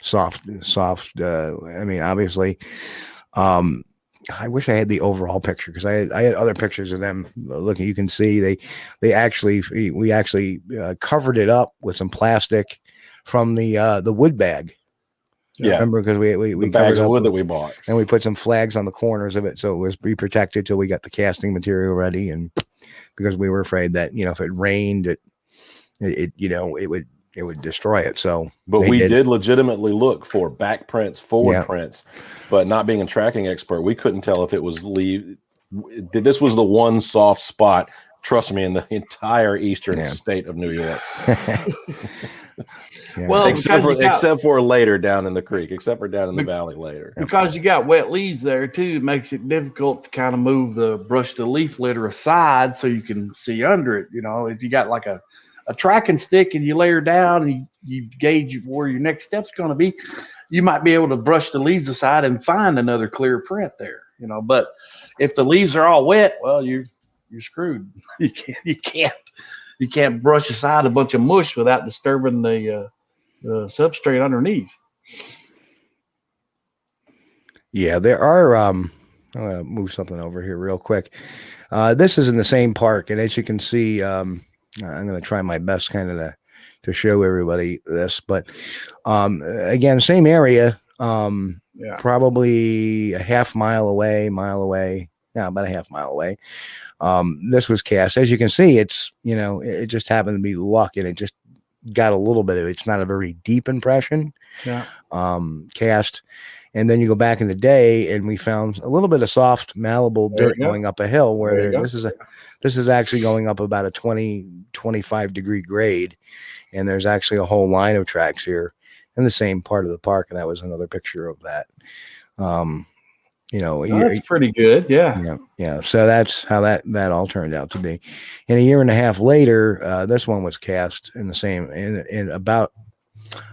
soft. I mean, obviously. I wish I had the overall picture because I had other pictures of them looking. You can see we actually covered it up with some plastic from the wood bag. Yeah. Remember, because we the bags of wood that we bought, and we put some flags on the corners of it so it was be protected till we got the casting material ready, and because we were afraid that if it rained, it would destroy it. So, but we did legitimately look for back prints, forward prints, but not being a tracking expert, we couldn't tell if it was This was the one soft spot, trust me, in the entire eastern state of New York. Well, except for later down in the creek, except for down in the valley later. Because you got wet leaves there too, it makes it difficult to kind of move the brush to leaf litter aside so you can see under it. If you got like a tracking stick and you layer down and you gauge where your next step's going to be, you might be able to brush the leaves aside and find another clear print there. But if the leaves are all wet, well, you're screwed. You can't brush aside a bunch of mush without disturbing the substrate underneath. Yeah, there are. I'm gonna move something over here real quick. This is in the same park, and as you can see, I'm going to try my best kind of to show everybody this, but again, same area. Probably a half mile away, about a half mile away. This was cast. As you can see, it's, it just happened to be luck, and it just got a little bit of it. It's not a very deep impression. Cast. And then you go back in the day and we found a little bit of soft, malleable dirt going up a hill where this is actually going up about a 25 degree grade. And there's actually a whole line of tracks here in the same part of the park. And that was another picture of that. That's pretty good. Yeah. So that's how that all turned out to be. And a year and a half later, this one was cast in the same, in about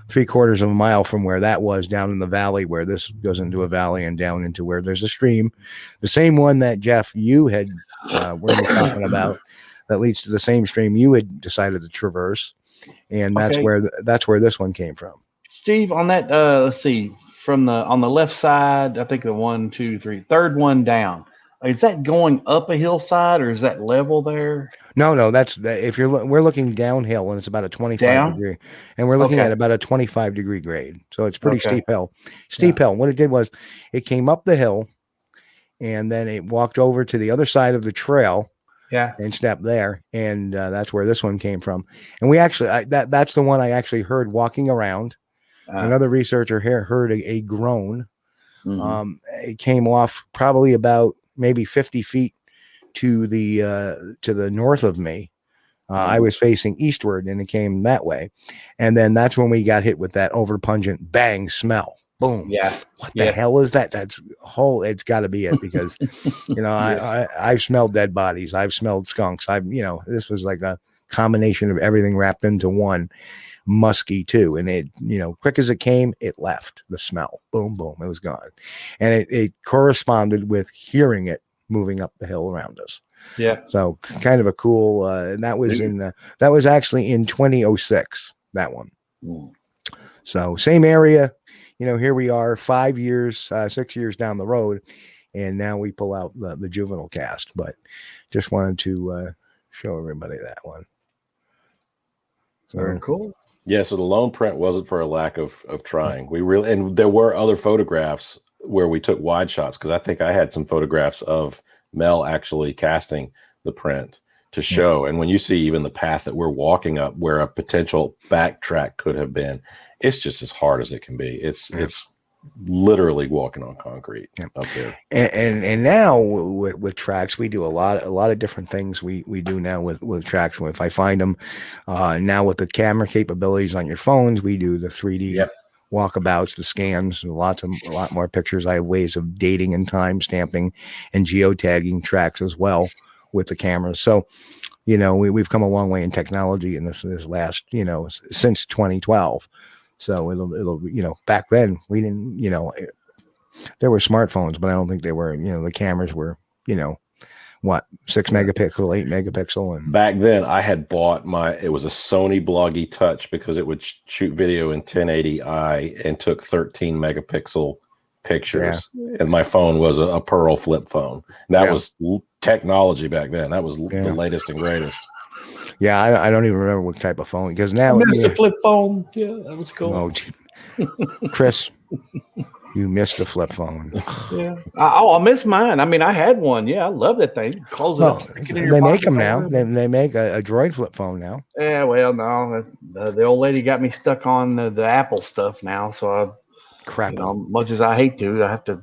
3/4 of a mile from where that was, down in the valley where this goes into a valley and down into where there's a stream, the same one that Jeff, you had, were talking about, that leads to the same stream you had decided to traverse. And that's where this one came from. Steve, on that, let's see, on the left side, I think the 1, 2, 3, third one down. Is that going up a hillside or is that level there? No, that's we're looking downhill and it's about a 25 degree, and we're looking at about a 25 degree grade. So it's pretty steep hill. Hill. What it did was it came up the hill and then it walked over to the other side of the trail. And stepped there. And that's where this one came from. And we actually, that's the one I actually heard walking around. Another researcher here heard a groan. Mm-hmm. It came off probably about maybe 50 feet to the north of me. I was facing eastward and it came that way. And then that's when we got hit with that overpungent bang smell. Boom. What the hell is that? It's got to be it, because, I've smelled dead bodies. I've smelled skunks. This was like a combination of everything wrapped into one. Musky too. And it, quick as it came, it left the smell. Boom, boom. It was gone. And it corresponded with hearing it moving up the hill around us. So kind of a cool, and that was actually in 2006, that one. So same area, here we are 5 years, 6 years down the road, and now we pull out the juvenile cast, but just wanted to show everybody that one. Very cool. Yeah, so the lone print wasn't for a lack of trying. And there were other photographs where we took wide shots, because I think I had some photographs of Mel actually casting the print to show. And when you see even the path that we're walking up where a potential backtrack could have been, it's just as hard as it can be. It's literally walking on concrete up there. And now with tracks, we do a lot of different things we do now with tracks. If I find them now with the camera capabilities on your phones, we do the 3D walkabouts, the scans, a lot more pictures. I have ways of dating and time stamping and geotagging tracks as well with the cameras. So, we've come a long way in technology in this last, since 2012. So it'll, back then we didn't, there were smartphones, but I don't think they were, the cameras were, 6 megapixel, 8 megapixel. And back then I had bought it was a Sony Bloggy Touch, because it would shoot video in 1080i and took 13 megapixel pictures. And my phone was a Pearl flip phone. That was technology back then. That was the latest and greatest. Yeah, I don't even remember what type of phone because now I missed the flip phone. Yeah, that was cool. Oh, Chris, you missed the flip phone. Yeah. I miss mine. I mean, I had one. Yeah, I love that thing. Close it up. Stick it in your They make pocket, them now. whatever. They make a Droid flip phone now. Yeah, well, no, the old lady got me stuck on the Apple stuff now. So Crap. You know, much as I hate to, I have to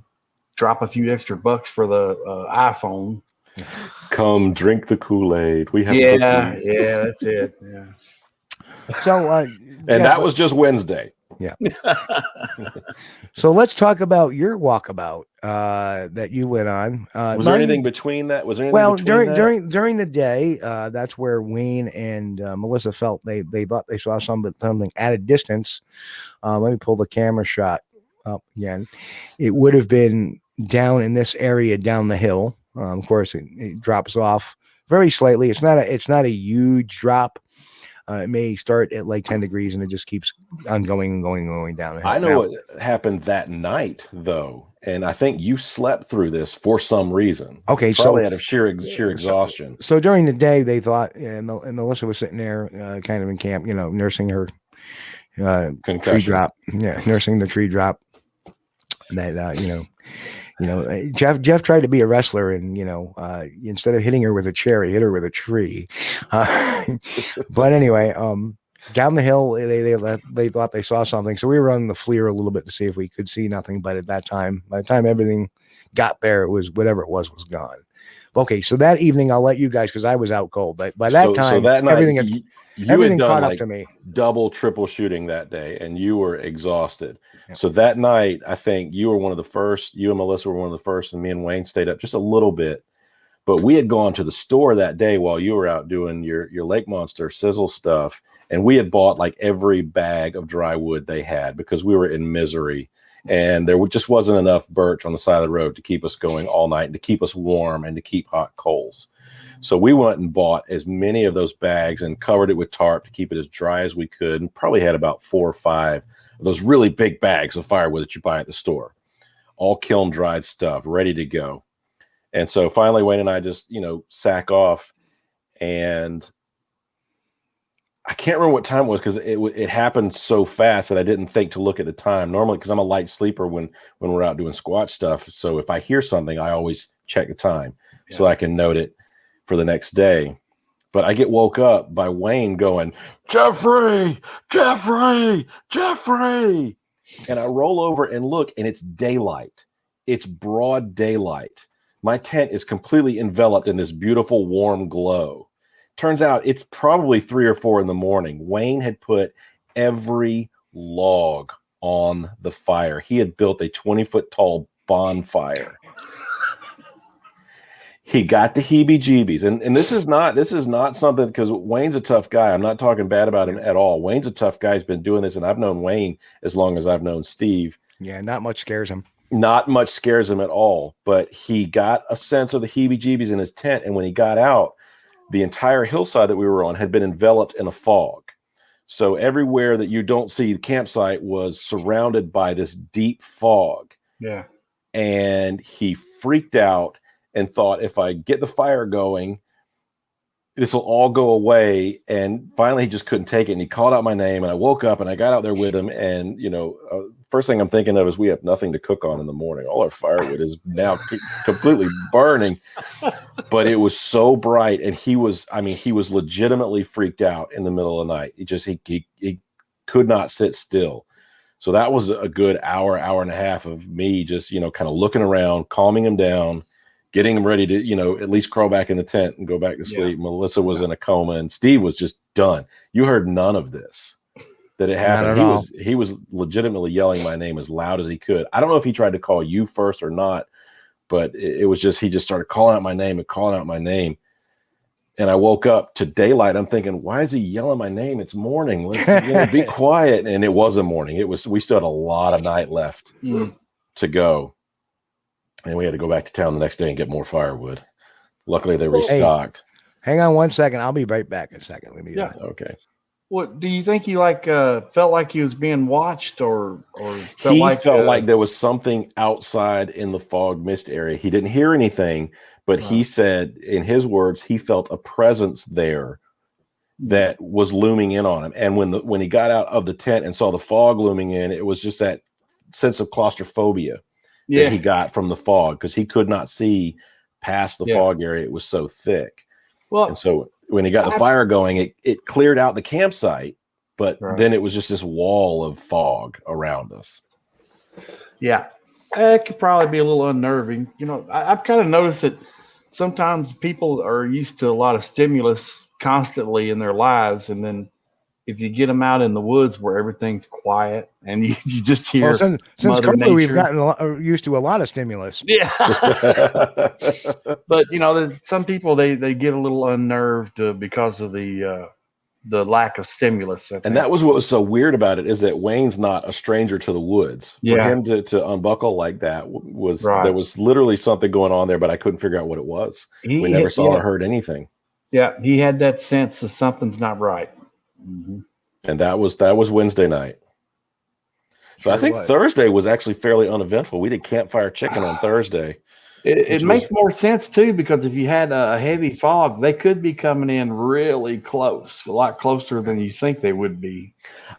drop a few extra bucks for the iPhone. Come drink the Kool-Aid. We have cookies. Yeah, that's it. Yeah. So, and that was just Wednesday. Yeah. So let's talk about your walkabout that you went on. Was there anything between that? Was there anything between that? during the day? That's where Wayne and Melissa felt they thought they saw something at a distance. Let me pull the camera shot up again. It would have been down in this area down the hill. Of course, it drops off very slightly. It's not a huge drop. It may start at like 10 degrees and it just keeps on going down. I know what happened that night though, and I think you slept through this for some reason. Okay, probably out of sheer exhaustion. So during the day, they thought, and Melissa was sitting there, kind of in camp, nursing her tree drop. Yeah, nursing the tree drop. That Jeff tried to be a wrestler, and instead of hitting her with a chair, he hit her with a tree. But anyway, down the hill, they thought they saw something, so we were on the FLIR a little bit to see if we could see nothing. But at that time, by the time everything got there, it was whatever it was gone. Okay, so that evening, I'll let you guys because I was out cold. But by that time, that night, everything had caught done up to me. Double, triple shooting that day, and you were exhausted. Yep. So that night, I think you were one of the first. You and Melissa were one of the first, and me and Wayne stayed up just a little bit. But we had gone to the store that day while you were out doing your Lake Monster sizzle stuff, and we had bought like every bag of dry wood they had because we were in misery, and there just wasn't enough birch on the side of the road to keep us going all night and to keep us warm and to keep hot coals. So we went and bought as many of those bags and covered it with tarp to keep it as dry as we could, and probably had about 4 or 5 of those really big bags of firewood that you buy at the store, all kiln dried stuff, ready to go. And so finally, Wayne and I just, sack off, and I can't remember what time it was because it happened so fast that I didn't think to look at the time. Normally, because I'm a light sleeper when we're out doing Squatch stuff. So if I hear something, I always check the time so I can note it for the next day. But I get woke up by Wayne going, Jeffrey, Jeffrey, Jeffrey. And I roll over and look, and it's daylight. It's broad daylight. My tent is completely enveloped in this beautiful warm glow. Turns out it's probably 3 or 4 in the morning. Wayne had put every log on the fire. He had built a 20-foot tall bonfire. He got the heebie-jeebies, and this is not something, because Wayne's a tough guy. I'm not talking bad about him at all. Wayne's a tough guy. He's been doing this, and I've known Wayne as long as I've known Steve. Yeah, not much scares him. Not much scares him at all. But he got a sense of the heebie-jeebies in his tent, and when he got out, the entire hillside that we were on had been enveloped in a fog. So everywhere that you don't see the campsite was surrounded by this deep fog. Yeah, and he freaked out and thought, if I get the fire going, this will all go away. And finally, he just couldn't take it. And he called out my name, and I woke up and I got out there with him. And, first thing I'm thinking of is we have nothing to cook on in the morning. All our firewood is now completely burning, but it was so bright. And he was legitimately freaked out in the middle of the night. He could not sit still. So that was a good hour and a half of me just, kind of looking around, calming him down, getting him ready to, at least crawl back in the tent and go back to sleep. Yeah. Melissa was in a coma, and Steve was just done. You heard none of this, that it happened. He was legitimately yelling my name as loud as he could. I don't know if he tried to call you first or not, but it was just, he just started calling out my name. And I woke up to daylight. I'm thinking, why is he yelling my name? It's morning. Let's be quiet. And it wasn't morning. We still had a lot of night left to go. And we had to go back to town the next day and get more firewood. Luckily, they restocked. Hey, hang on one second. I'll be right back in a second. Okay. What do you think? He felt like he was being watched, or felt like there was something outside in the fog mist area. He didn't hear anything, but he said, in his words, he felt a presence there. that was looming in on him. And when he got out of the tent and saw the fog looming in, it was just that sense of claustrophobia that he got from the fog, because he could not see past the fog area. It was so thick. Well, and so when he got the fire going, it cleared out the campsite, but then it was just this wall of fog around us. Yeah, it could probably be a little unnerving. You know, I've kind of noticed that sometimes people are used to a lot of stimulus constantly in their lives, and then if you get them out in the woods where everything's quiet and you just hear since COVID, we've gotten used to a lot of stimulus. Yeah. But you know, there's some people they get a little unnerved because of the lack of stimulus. And that was what was so weird about it, is that Wayne's not a stranger to the woods. For him to unbuckle like that was there was literally something going on there, but I couldn't figure out what it was. We never saw or heard anything. Yeah, he had that sense of something's not right. Mm-hmm. And that was Wednesday night. So I think Thursday was actually fairly uneventful. We did campfire chicken on Thursday. It makes more sense too, because if you had a heavy fog, they could be coming in really close, a lot closer than you think they would be.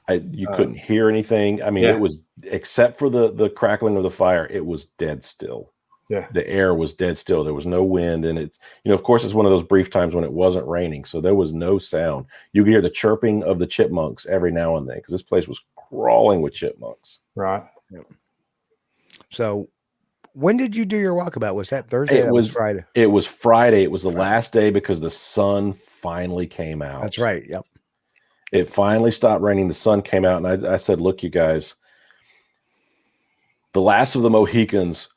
You couldn't hear anything. I mean, it was, except for the crackling of the fire, it was dead still. Yeah, the air was dead still. There was no wind, and it's, you know, of course, it's one of those brief times when it wasn't raining, so there was no sound. You could hear the chirping of the chipmunks every now and then, because this place was crawling with chipmunks. Right. Yep. So, when did you do your walkabout? Was that Thursday? It was Friday. It was Friday. It was the last day because the sun finally came out. That's right. Yep. It finally stopped raining. The sun came out, and I said, "Look, you guys, The Last of the Mohicans."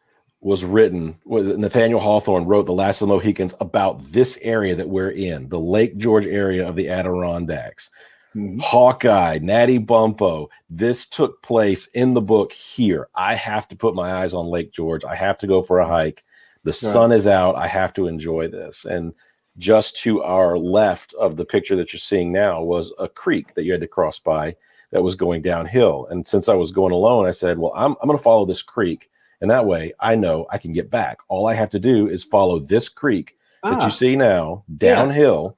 Nathaniel Hawthorne wrote The Last of the Mohicans about this area that we're in, the Lake George area of the Adirondacks. Mm-hmm. Hawkeye, Natty Bumppo, this took place in the book here. I have to put my eyes on Lake George. I have to go for a hike. The sun is out. I have to enjoy this. And just to our left of the picture that you're seeing now was a creek that you had to cross by that was going downhill. And since I was going alone, I said, well, I'm going to follow this creek. And that way I know I can get back. All I have to do is follow this creek that you see now downhill,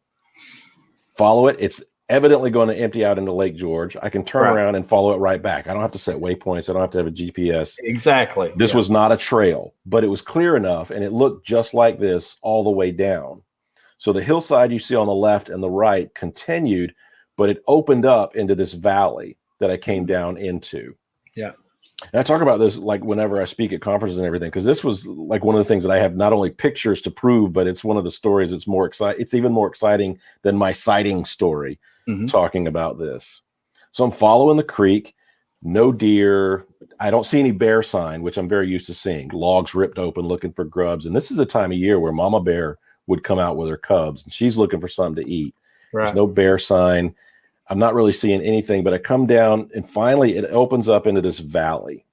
follow it. It's evidently going to empty out into Lake George. I can turn around and follow it right back. I don't have to set waypoints. I don't have to have a GPS. Exactly. This was not a trail, but it was clear enough, and it looked just like this all the way down. So the hillside you see on the left and the right continued, but it opened up into this valley that I came down into. Yeah. And I talk about this like whenever I speak at conferences and everything, because this was like one of the things that I have not only pictures to prove, but it's one of the stories that's more exciting. It's even more exciting than my sighting story, talking about this. So I'm following the creek, no deer. I don't see any bear sign, which I'm very used to seeing. Logs ripped open looking for grubs. And this is the time of year where Mama Bear would come out with her cubs, and she's looking for something to eat. Right. There's no bear sign. I'm not really seeing anything, but I come down and finally it opens up into this valley.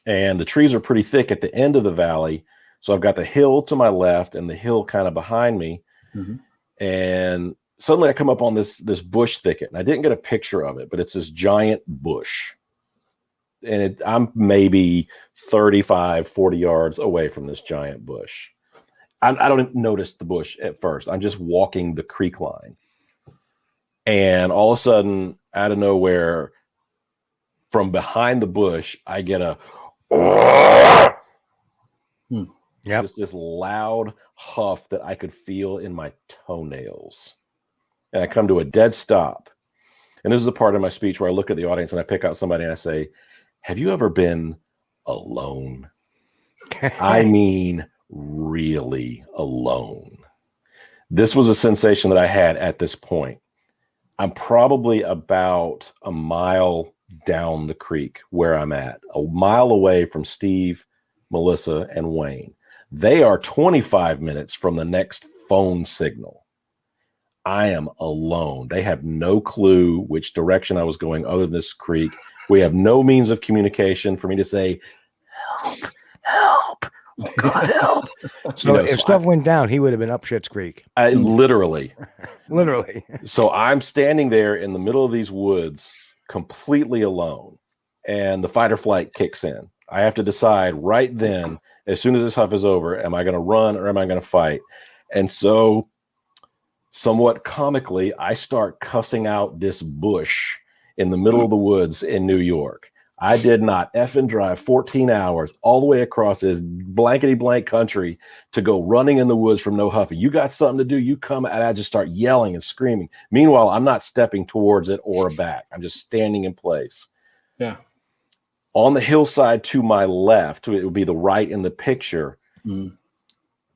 And the trees are pretty thick at the end of the valley. So I've got the hill to my left and the hill kind of behind me. Mm-hmm. And suddenly I come up on this bush thicket, and I didn't get a picture of it, but it's this giant bush. And I'm maybe 35, 40 yards away from this giant bush. I don't notice the bush at first. I'm just walking the creek line. And all of a sudden, out of nowhere, from behind the bush, I get a just this loud huff that I could feel in my toenails. And I come to a dead stop. And this is the part of my speech where I look at the audience and I pick out somebody and I say, have you ever been alone? I mean, really alone. This was a sensation that I had at this point. I'm probably about a mile down the creek where I'm at, a mile away from Steve, Melissa, and Wayne. They are 25 minutes from the next phone signal. I am alone. They have no clue which direction I was going other than this creek. We have no means of communication for me to say, help, help. God help. So if stuff went down, he would have been up Schitt's Creek. Literally. So I'm standing there in the middle of these woods completely alone, and the fight or flight kicks in. I have to decide right then, as soon as this huff is over, am I going to run or am I going to fight? And so Somewhat comically, I start cussing out this bush in the middle of the woods in New York. I did not effing drive 14 hours all the way across this blankety blank country to go running in the woods from No Huffy. You got something to do, you come, and I just start yelling and screaming. Meanwhile, I'm not stepping towards it or back. I'm just standing in place. Yeah. On the hillside to my left, it would be the right in the picture.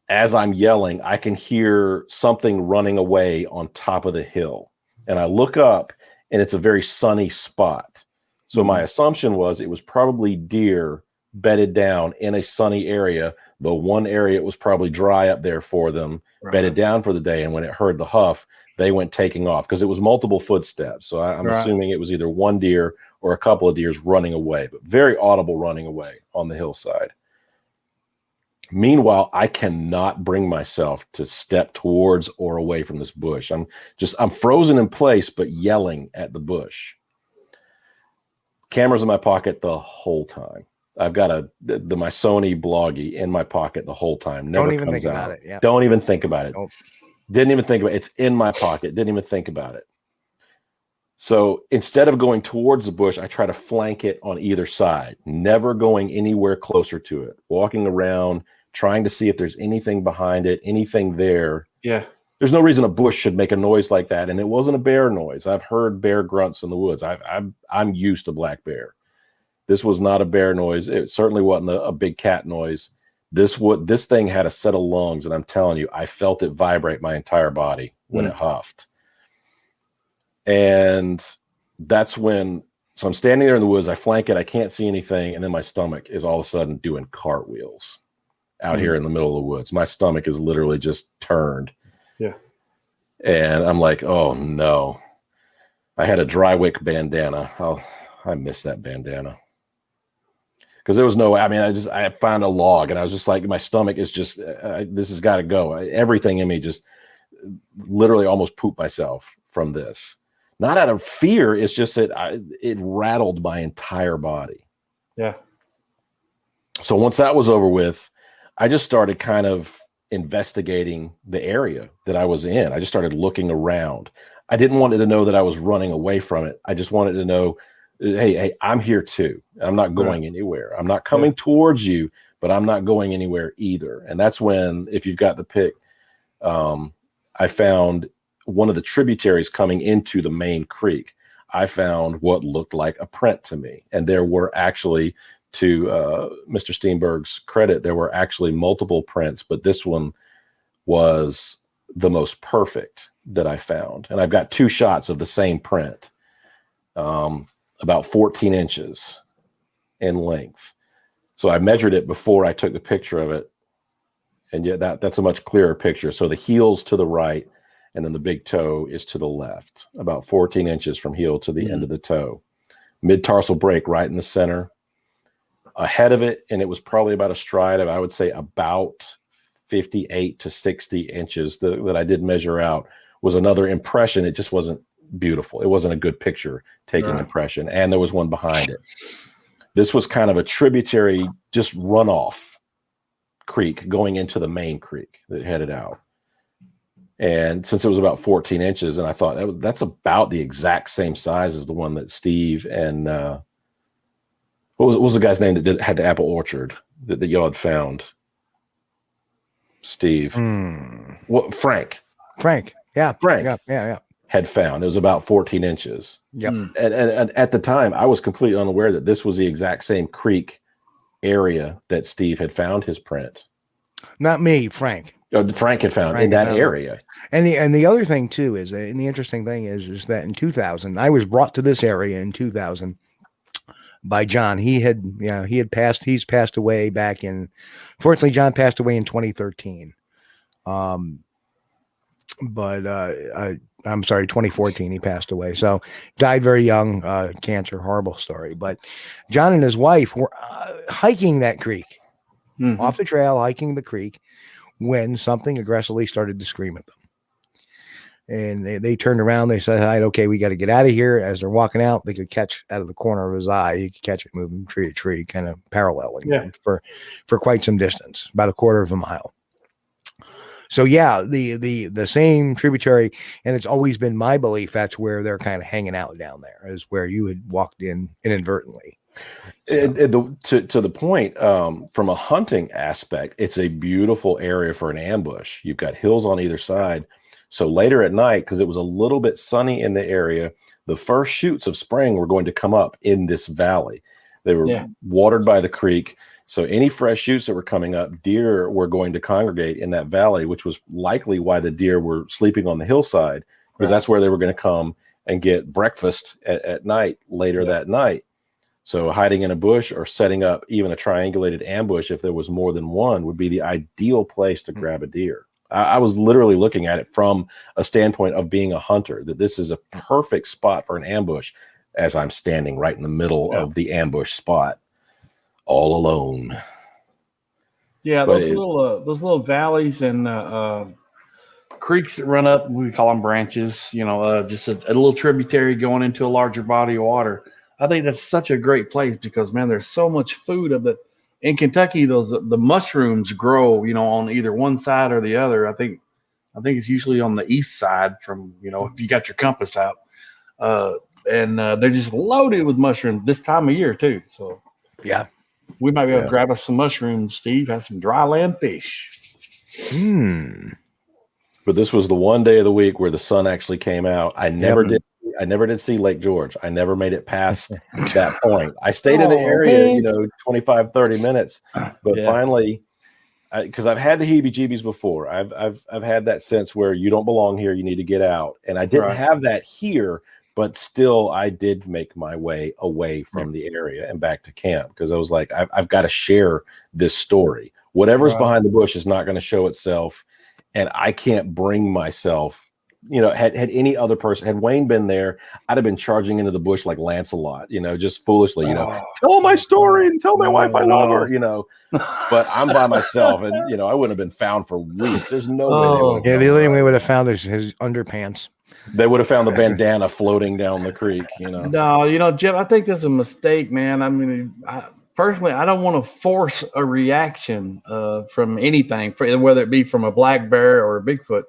As I'm yelling, I can hear something running away on top of the hill. And I look up, and it's a very sunny spot. So my assumption was it was probably deer bedded down in a sunny area. The one area it was probably dry up there for them, bedded down for the day. And when it heard the huff, they went taking off because it was multiple footsteps. So I'm assuming it was either one deer or a couple of deers running away, but very audible running away on the hillside. Meanwhile, I cannot bring myself to step towards or away from this bush. I'm frozen in place, but yelling at the bush. Cameras in my pocket the whole time. I've got my Sony Bloggy in my pocket the whole time. Never Don't even comes think out. about it. Yeah. Don't even think about it. Nope. Didn't even think about it. It's in my pocket. Didn't even think about it. So instead of going towards the bush, I try to flank it on either side, never going anywhere closer to it, walking around, trying to see if there's anything behind it, anything there. Yeah. There's no reason a bush should make a noise like that. And it wasn't a bear noise. I've heard bear grunts in the woods. I'm used to black bear. This was not a bear noise. It certainly wasn't a big cat noise. This thing had a set of lungs, and I'm telling you, I felt it vibrate my entire body when it huffed. And that's when, so I'm standing there in the woods, I flank it, I can't see anything, and then my stomach is all of a sudden doing cartwheels out here in the middle of the woods. My stomach is literally just turned. Yeah. And I'm like, oh no. I had a dry wick bandana. I miss that bandana. Because there was no, I found a log and I was just like, my stomach is just, this has got to go. Everything in me just literally almost pooped myself from this. Not out of fear. It's just that it rattled my entire body. Yeah. So once that was over with, I just started kind of investigating the area that I was in. I just started looking around. I didn't want it to know that I was running away from it. I just wanted to know, hey, I'm here too. I'm not going anywhere. I'm not coming towards you, but I'm not going anywhere either. And that's when, if you've got the pic, I found one of the tributaries coming into the main creek. I found what looked like a print to me. And there were actually, to Mr. Steenberg's credit, there were actually multiple prints, but this one was the most perfect that I found. And I've got two shots of the same print, about 14 inches in length. So I measured it before I took the picture of it. And yet that's a much clearer picture. So the heel's to the right, and then the big toe is to the left, about 14 inches from heel to the end of the toe. Mid-tarsal break right in the center. Ahead of it, and it was probably about a stride of, I would say, about 58 to 60 inches that I did measure out, was another impression. It just wasn't beautiful. It wasn't a good picture taking impression. And there was one behind it. This was kind of a tributary, just runoff creek going into the main creek that headed out. And since it was about 14 inches, and I thought that's about the exact same size as the one that Steve and what was the guy's name that had the apple orchard that y'all had found? Steve. What? Frank. Yeah. Frank. Yeah. Had found. It was about 14 inches. Yep. And at the time, I was completely unaware that this was the exact same creek area that Steve had found his print. Not me, Frank. Frank had found in that area. And the other thing too is, and the interesting thing is that in 2000, I was brought to this area in 2000 by John. He's passed away back in, fortunately, John passed away in 2013. I'm sorry, 2014, he passed away. So died very young, cancer, horrible story. But John and his wife were hiking that creek, off the trail, hiking the creek, when something aggressively started to scream at them. And they turned around, they said, "Hi, okay, we got to get out of here." As they're walking out, they could catch out of the corner of his eye, you could catch it moving tree to tree, kind of paralleling for quite some distance, about a quarter of a mile. So yeah, the same tributary, and it's always been my belief that's where they're kind of hanging out down there, is where you had walked in inadvertently. So. To the point, from a hunting aspect, it's a beautiful area for an ambush. You've got hills on either side. So later at night, because it was a little bit sunny in the area, the first shoots of spring were going to come up in this valley. They were watered by the creek. So any fresh shoots that were coming up, deer were going to congregate in that valley, which was likely why the deer were sleeping on the hillside, because that's where they were going to come and get breakfast at night later that night. So hiding in a bush or setting up even a triangulated ambush, if there was more than one, would be the ideal place to grab a deer. I was literally looking at it from a standpoint of being a hunter, that this is a perfect spot for an ambush, as I'm standing right in the middle of the ambush spot, all alone. Yeah, those little valleys and creeks that run up, we call them branches, just a little tributary going into a larger body of water. I think that's such a great place because, man, there's so much food of it. In Kentucky, the mushrooms grow, on either one side or the other. I think it's usually on the east side from, if you got your compass out. And they're just loaded with mushrooms this time of year too. So yeah, we might be able to grab us some mushrooms, Steve, have some dry land fish. But this was the one day of the week where the sun actually came out. I never did see Lake George. I never made it past that point. I stayed in the area, 25, 30 minutes, but finally, because I've had the heebie-jeebies before. I've had that sense where you don't belong here. You need to get out. And I didn't have that here, but still I did make my way away from the area and back to camp, because I was like, I've got to share this story. Whatever's behind the bush is not going to show itself. And I can't bring myself, had any other person, had Wayne been there, I'd have been charging into the bush like Lancelot, just foolishly, tell my story and tell my wife I love her, but I'm by myself and, I wouldn't have been found for weeks. There's no way they would have. The only thing we would have found is his underpants. They would have found the bandana floating down the creek, No, Jeff, I think that's a mistake, man. I mean, personally, I don't want to force a reaction from anything, whether it be from a black bear or a Bigfoot.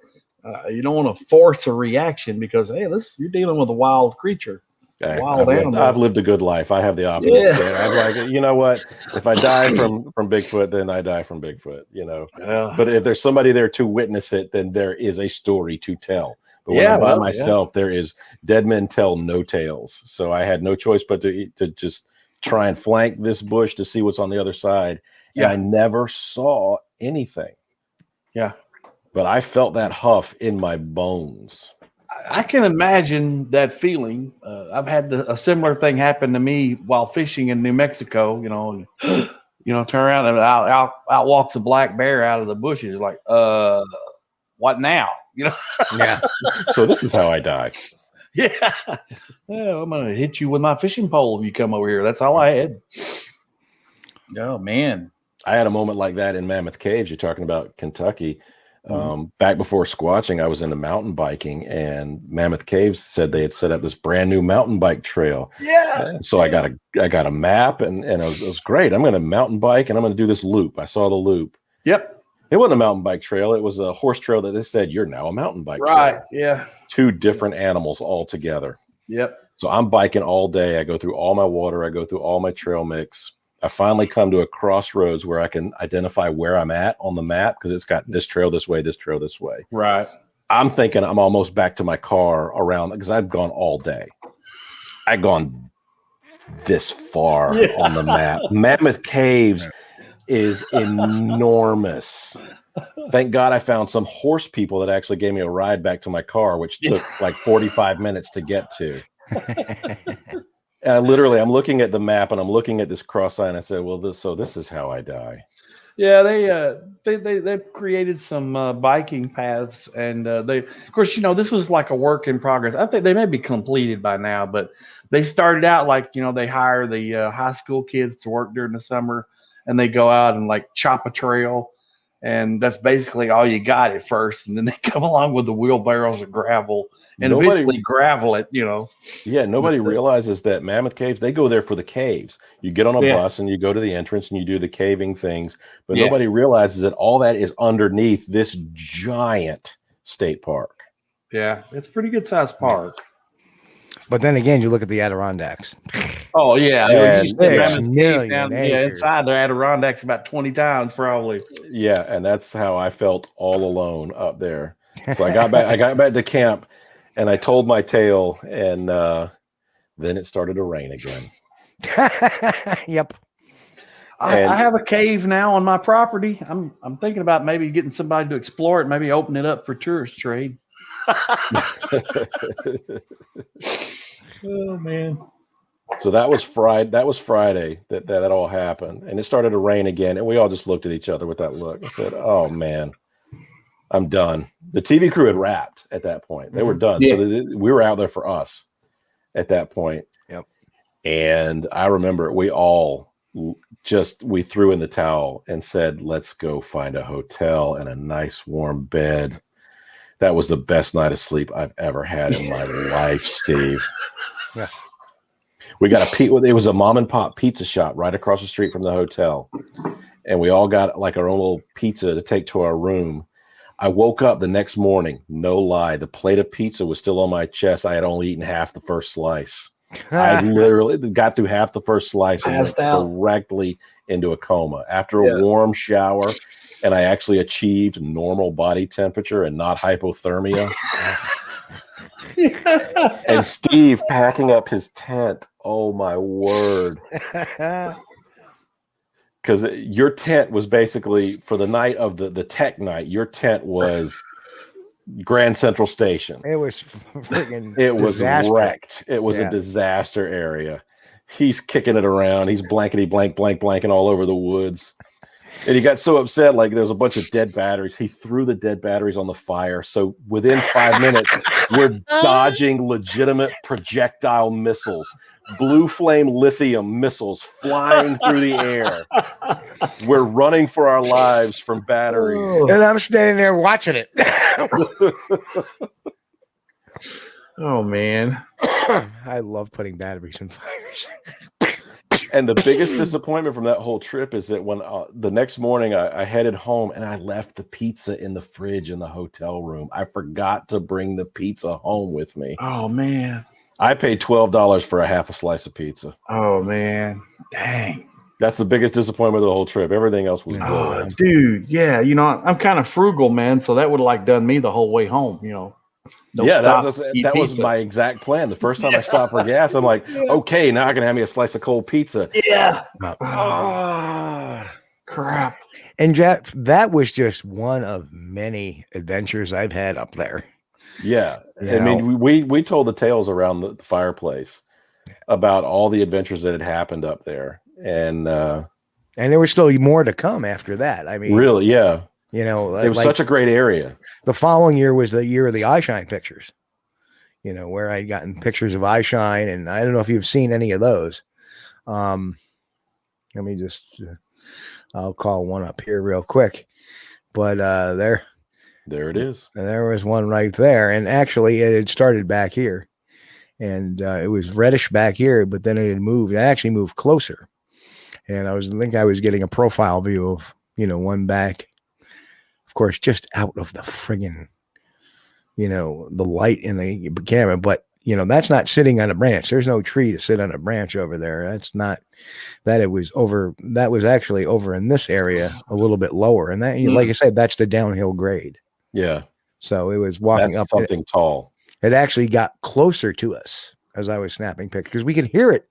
You don't want to force a reaction because, hey, you're dealing with a wild creature. I've lived a good life. I have the opposite. I'm like, you know what? If I die from Bigfoot, then I die from Bigfoot, But if there's somebody there to witness it, then there is a story to tell. But when I'm by myself, there is dead men tell no tales. So I had no choice but to just try and flank this bush to see what's on the other side. And I never saw anything. Yeah. But I felt that huff in my bones. I can imagine that feeling. I've had a similar thing happen to me while fishing in New Mexico, and, turn around and out walks a black bear out of the bushes. Like, what now? Yeah. So this is how I die. Yeah. Well, I'm going to hit you with my fishing pole if you come over here. That's all I had. Oh, man. I had a moment like that in Mammoth Caves. You're talking about Kentucky. Back before squatching, I was into mountain biking, and Mammoth Caves said they had set up this brand new mountain bike trail. Yeah. So I got a map, and it was great. I'm going to mountain bike, and I'm going to do this loop. I saw the loop. Yep. It wasn't a mountain bike trail. It was a horse trail that they said, you're now a mountain bike trail. Right, yeah. Two different animals all together. Yep. So I'm biking all day. I go through all my water. I go through all my trail mix. I finally come to a crossroads where I can identify where I'm at on the map, because it's got this trail this way, this trail this way. Right. I'm thinking I'm almost back to my car around, because I've gone all day. I've gone this far on the map. Mammoth Caves is enormous. Thank God I found some horse people that actually gave me a ride back to my car, which took like 45 minutes to get to. And I'm looking at the map and I'm looking at this cross sign. I said, well, this is how I die. Yeah, they created some biking paths, and they, of course, this was like a work in progress. I think they may be completed by now, but they started out like, they hire the high school kids to work during the summer, and they go out and like chop a trail, And that's basically all you got at first. And then they come along with the wheelbarrows of gravel and eventually gravel it, Yeah, nobody realizes that Mammoth Caves, they go there for the caves. You get on a bus and you go to the entrance and you do the caving things. But nobody realizes that all that is underneath this giant state park. Yeah, it's a pretty good sized park. But then again, you look at the Adirondacks. Oh, yeah. Inside the Adirondacks about 20 times probably. Yeah, and that's how I felt all alone up there. So I got back to camp and I told my tale, and then it started to rain again. Yep. I have a cave now on my property. I'm thinking about maybe getting somebody to explore it, maybe open it up for tourist trade. Oh man. So that was Friday. That was Friday that all happened, and it started to rain again, and we all just looked at each other with that look and said, "Oh man, I'm done." The TV crew had wrapped at that point; they were done. Yeah. So we were out there for us at that point. Yep. And I remember we all we threw in the towel and said, "Let's go find a hotel and a nice warm bed." That was the best night of sleep I've ever had in my life, Steve. Yeah. We got it was a mom and pop pizza shop right across the street from the hotel. And we all got like our own little pizza to take to our room. I woke up the next morning, no lie, the plate of pizza was still on my chest. I had only eaten half the first slice. I literally got through half the first slice and went directly into a coma. After a warm shower, and I actually achieved normal body temperature and not hypothermia. And Steve packing up his tent. Oh my word. Because your tent was basically, for the night of the tech night, your tent was Grand Central Station. It was freaking was wrecked. It was a disaster area. He's kicking it around. He's blanking all over the woods. And he got so upset, like there was a bunch of dead batteries. He threw the dead batteries on the fire. So within 5 minutes, we're dodging legitimate projectile missiles, blue flame lithium missiles flying through the air. We're running for our lives from batteries. And I'm standing there watching it. Oh, man. I love putting batteries in fires. And the biggest disappointment from that whole trip is that when the next morning I headed home and I left the pizza in the fridge in the hotel room. I forgot to bring the pizza home with me. Oh, man. I paid $12 for a half a slice of pizza. Oh, man. Dang. That's the biggest disappointment of the whole trip. Everything else was good. Dude, yeah. I'm kind of frugal, man. So that would have done me the whole way home, That was my exact plan. The first time I stopped for gas, I'm like, okay, now I can have me a slice of cold pizza. Yeah. Crap. And Jeff, that was just one of many adventures I've had up there. Yeah. I mean, we told the tales around the fireplace about all the adventures that had happened up there. And there was still more to come after that. I mean, really, yeah. It was such a great area. The following year was the year of the eyeshine pictures, where I'd gotten pictures of eyeshine, and I don't know if you've seen any of those. Let me just, I'll call one up here real quick, but there it is. There was one right there, and actually it had started back here, and it was reddish back here, but then it had moved. It actually moved closer, and I think I was getting a profile view of one back. Of course, just out of the friggin', the light in the camera. But, that's not sitting on a branch. There's no tree to sit on a branch over there. That's not that. It was over. That was actually over in this area a little bit lower. And that, like I said, that's the downhill grade. Yeah. So it was walking up something tall. It actually got closer to us as I was snapping pictures because we could hear it.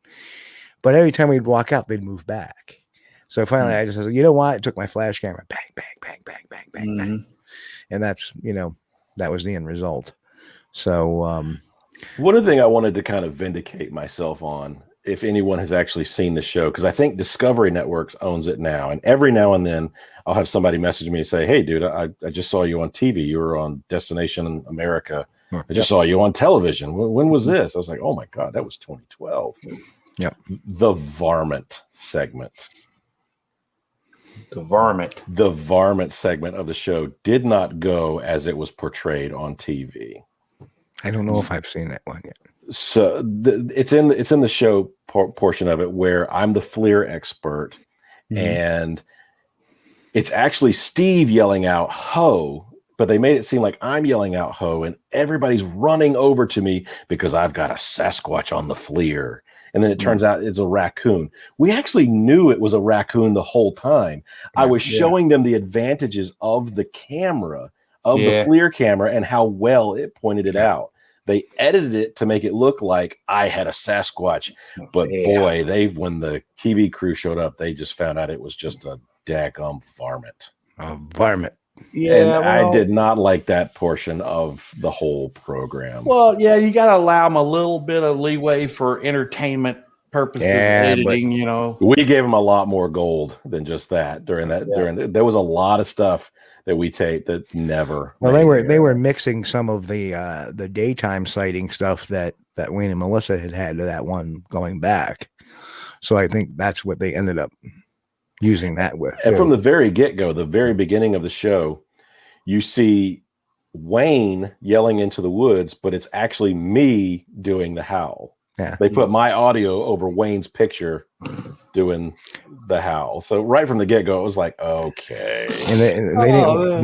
But every time we'd walk out, they'd move back. So finally, I just said, you know what? I took my flash camera, bang, bang, bang, bang, bang, bang, bang. And that's, that was the end result. So one other thing I wanted to kind of vindicate myself on, if anyone has actually seen the show, because I think Discovery Networks owns it now. And every now and then I'll have somebody message me and say, hey, dude, I just saw you on TV. You were on Destination America. I just saw you on television. When was this? I was like, oh, my God, that was 2012. Yeah. The Varmint segment. The varmint. The varmint segment of the show did not go as it was portrayed on TV. I don't know if I've seen that one yet. So it's in the show portion of it where I'm the FLIR expert, and it's actually Steve yelling out "ho," but they made it seem like I'm yelling out "ho," and everybody's running over to me because I've got a Sasquatch on the FLIR. And then it turns out it's a raccoon. We actually knew it was a raccoon the whole time. I was showing them the advantages of the camera, of the FLIR camera, and how well it pointed it out. They edited it to make it look like I had a Sasquatch. But boy, when the TV crew showed up, they just found out it was just a daggum varmint. A varmint. Yeah, and I did not like that portion of the whole program. Well, yeah, you got to allow them a little bit of leeway for entertainment purposes, editing. You know, we gave them a lot more gold than just that during that. There was a lot of stuff that we taped that never. Well, they were mixing some of the daytime sighting stuff that Wayne and Melissa had to that one going back. So I think that's what they ended up using that with. And from the very get-go, the very beginning of the show, you see Wayne yelling into the woods, but it's actually me doing the howl. Yeah. They put my audio over Wayne's picture doing the howl. So right from the get-go, it was like, okay. And they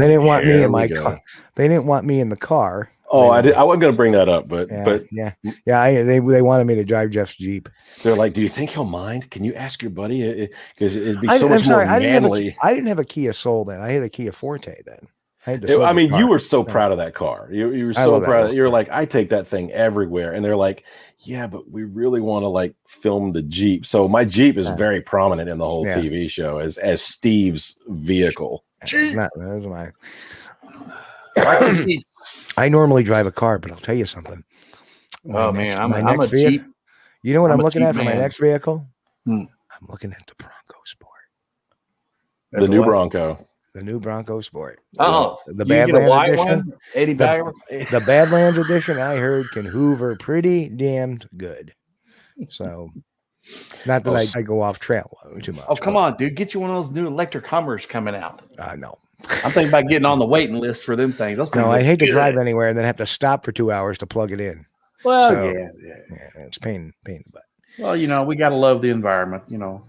didn't want me in my car. They didn't want me in the car. Oh, I wasn't going to bring that up, but they wanted me to drive Jeff's Jeep. They're like, "Do you think he'll mind? Can you ask your buddy? Because it'd be so much more manly." I didn't have a Kia Soul then. I had a Kia Forte then. You were so proud of that car. You were so proud. You're like, I take that thing everywhere, and they're like, "Yeah, but we really want to like film the Jeep." So my Jeep is very prominent in the whole TV show as Steve's vehicle. It's not. That's mine. I normally drive a car, but I'll tell you something. I'm a Jeep. You know what I'm looking at for my next vehicle? I'm looking at the Bronco Sport. The new Bronco. The new Bronco Sport. Oh, the Badlands edition. 80 bagger. The Badlands edition, I heard, can hoover pretty damned good. So, not that I go off trail too much. Oh, come on, dude. Get you one of those new electric Hummers coming out. No. I'm thinking about getting on the waiting list for them things. No, I hate to drive anywhere and then have to stop for 2 hours to plug it in. Well, so, yeah, it's pain in the butt. Well, we got to love the environment, Yeah.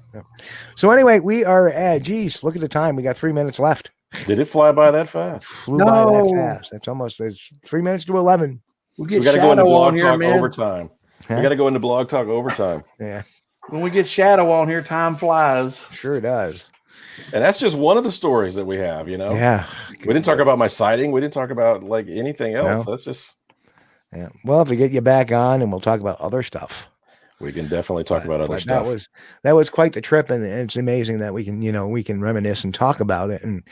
So anyway, we are at, look at the time. We got 3 minutes left. Did it fly by that fast? Flew by that fast. It's 3 minutes to 11. We got to go into Blog Talk overtime. Huh? We got to go into Blog Talk overtime. Yeah. When we get Shadow on here, time flies. Sure does. And that's just one of the stories that we have, Yeah. We didn't talk about my sighting. We didn't talk about like anything else. No. That's just. Yeah. We'll have to get you back on and we'll talk about other stuff. We can definitely talk about other stuff. That was quite the trip. And it's amazing that we can reminisce and talk about it. And,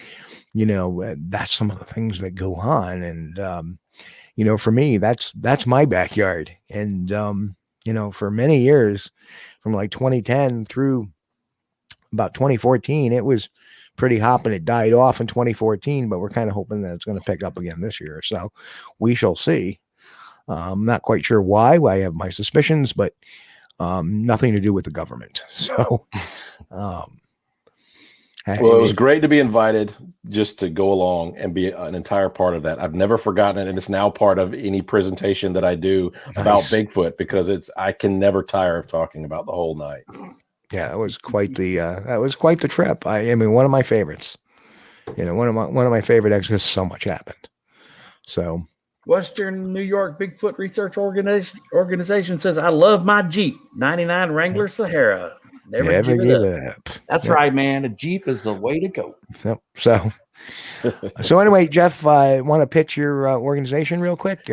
that's some of the things that go on. And, for me, that's my backyard. And, for many years from like 2010 through about 2014, it was pretty hopping. It died off in 2014, but we're kind of hoping that it's going to pick up again this year. So we shall see. I'm not quite sure why. I have my suspicions, but nothing to do with the government. So, well, it was great to be invited just to go along and be an entire part of that. I've never forgotten it. And it's now part of any presentation that I do about Bigfoot because I can never tire of talking about the whole night. Yeah, that was quite the trip. I mean, one of my favorites. One of my favorite because so much happened. So, Western New York Bigfoot Research Organization says, "I love my Jeep, '99 Wrangler Sahara. Never give it up." That's right, man. A Jeep is the way to go. Yep. So anyway, Jeff, want to pitch your organization real quick?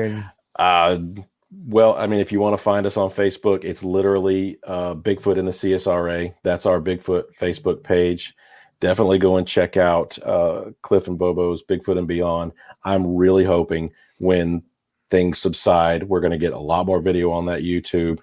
Well, I mean, if you want to find us on Facebook, it's literally Bigfoot in the CSRA. That's our Bigfoot Facebook page. Definitely go and check out Cliff and Bobo's Bigfoot and Beyond. I'm really hoping when things subside, we're going to get a lot more video on that YouTube.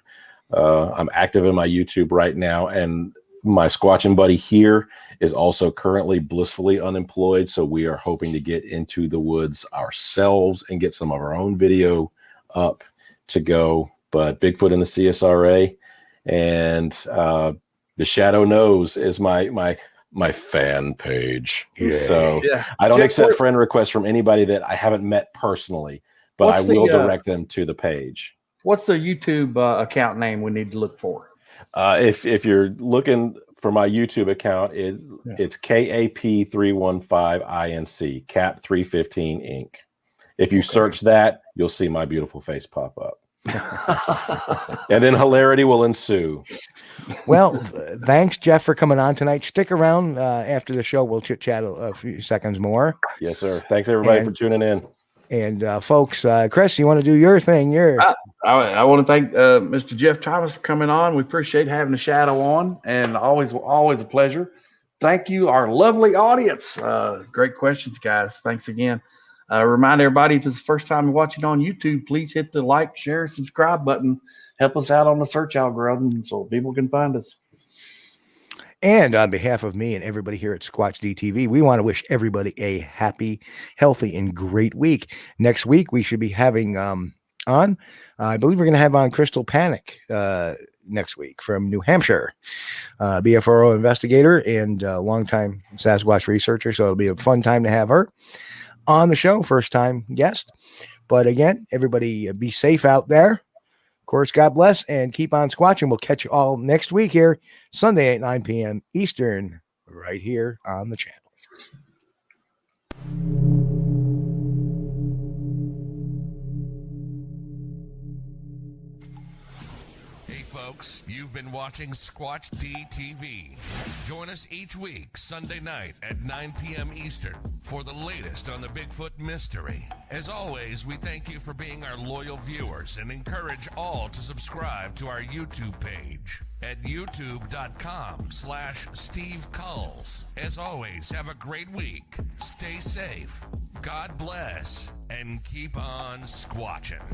I'm active in my YouTube right now, and my squatching buddy here is also currently blissfully unemployed. So we are hoping to get into the woods ourselves and get some of our own video up to go. But Bigfoot in the CSRA and the Shadow Knows is my my fan page. Yeah. So I don't accept friend requests from anybody that I haven't met personally, but I will direct them to the page. What's the YouTube account name we need to look for? If you're looking for my YouTube account, it's KAP315INC, Cap 315 Inc. If you search that, you'll see my beautiful face pop up. And then hilarity will ensue. Well, thanks, Jeff, for coming on tonight. Stick around after the show. We'll chit-chat a few seconds more. Yes, sir. Thanks, everybody, for tuning in. And, folks, Chris, you want to do your thing? I want to thank Mr. Jeff Thomas for coming on. We appreciate having the shadow on, and always a pleasure. Thank you, our lovely audience. Great questions, guys. Thanks again. Remind everybody, if it's the first time you're watching on YouTube, please hit the like, share, subscribe button. Help us out on the search algorithm so people can find us. And on behalf of me and everybody here at Squatch-D TV, we want to wish everybody a happy, healthy, and great week. Next week, we should be having on, I believe we're going to have on Crystal Panic next week from New Hampshire, BFRO investigator and longtime Sasquatch researcher. So it'll be a fun time to have her on the show, first time guest. But again, everybody be safe out there. Of course, God bless and keep on squatching. We'll catch you all next week here, Sunday at 9 p.m. Eastern, right here on the channel. Folks, you've been watching Squatch-D TV. Join us each week, Sunday night at 9 p.m. Eastern, for the latest on the Bigfoot mystery. As always, we thank you for being our loyal viewers and encourage all to subscribe to our YouTube page at youtube.com/Steve Kulls. As always, have a great week. Stay safe. God bless. And keep on squatching.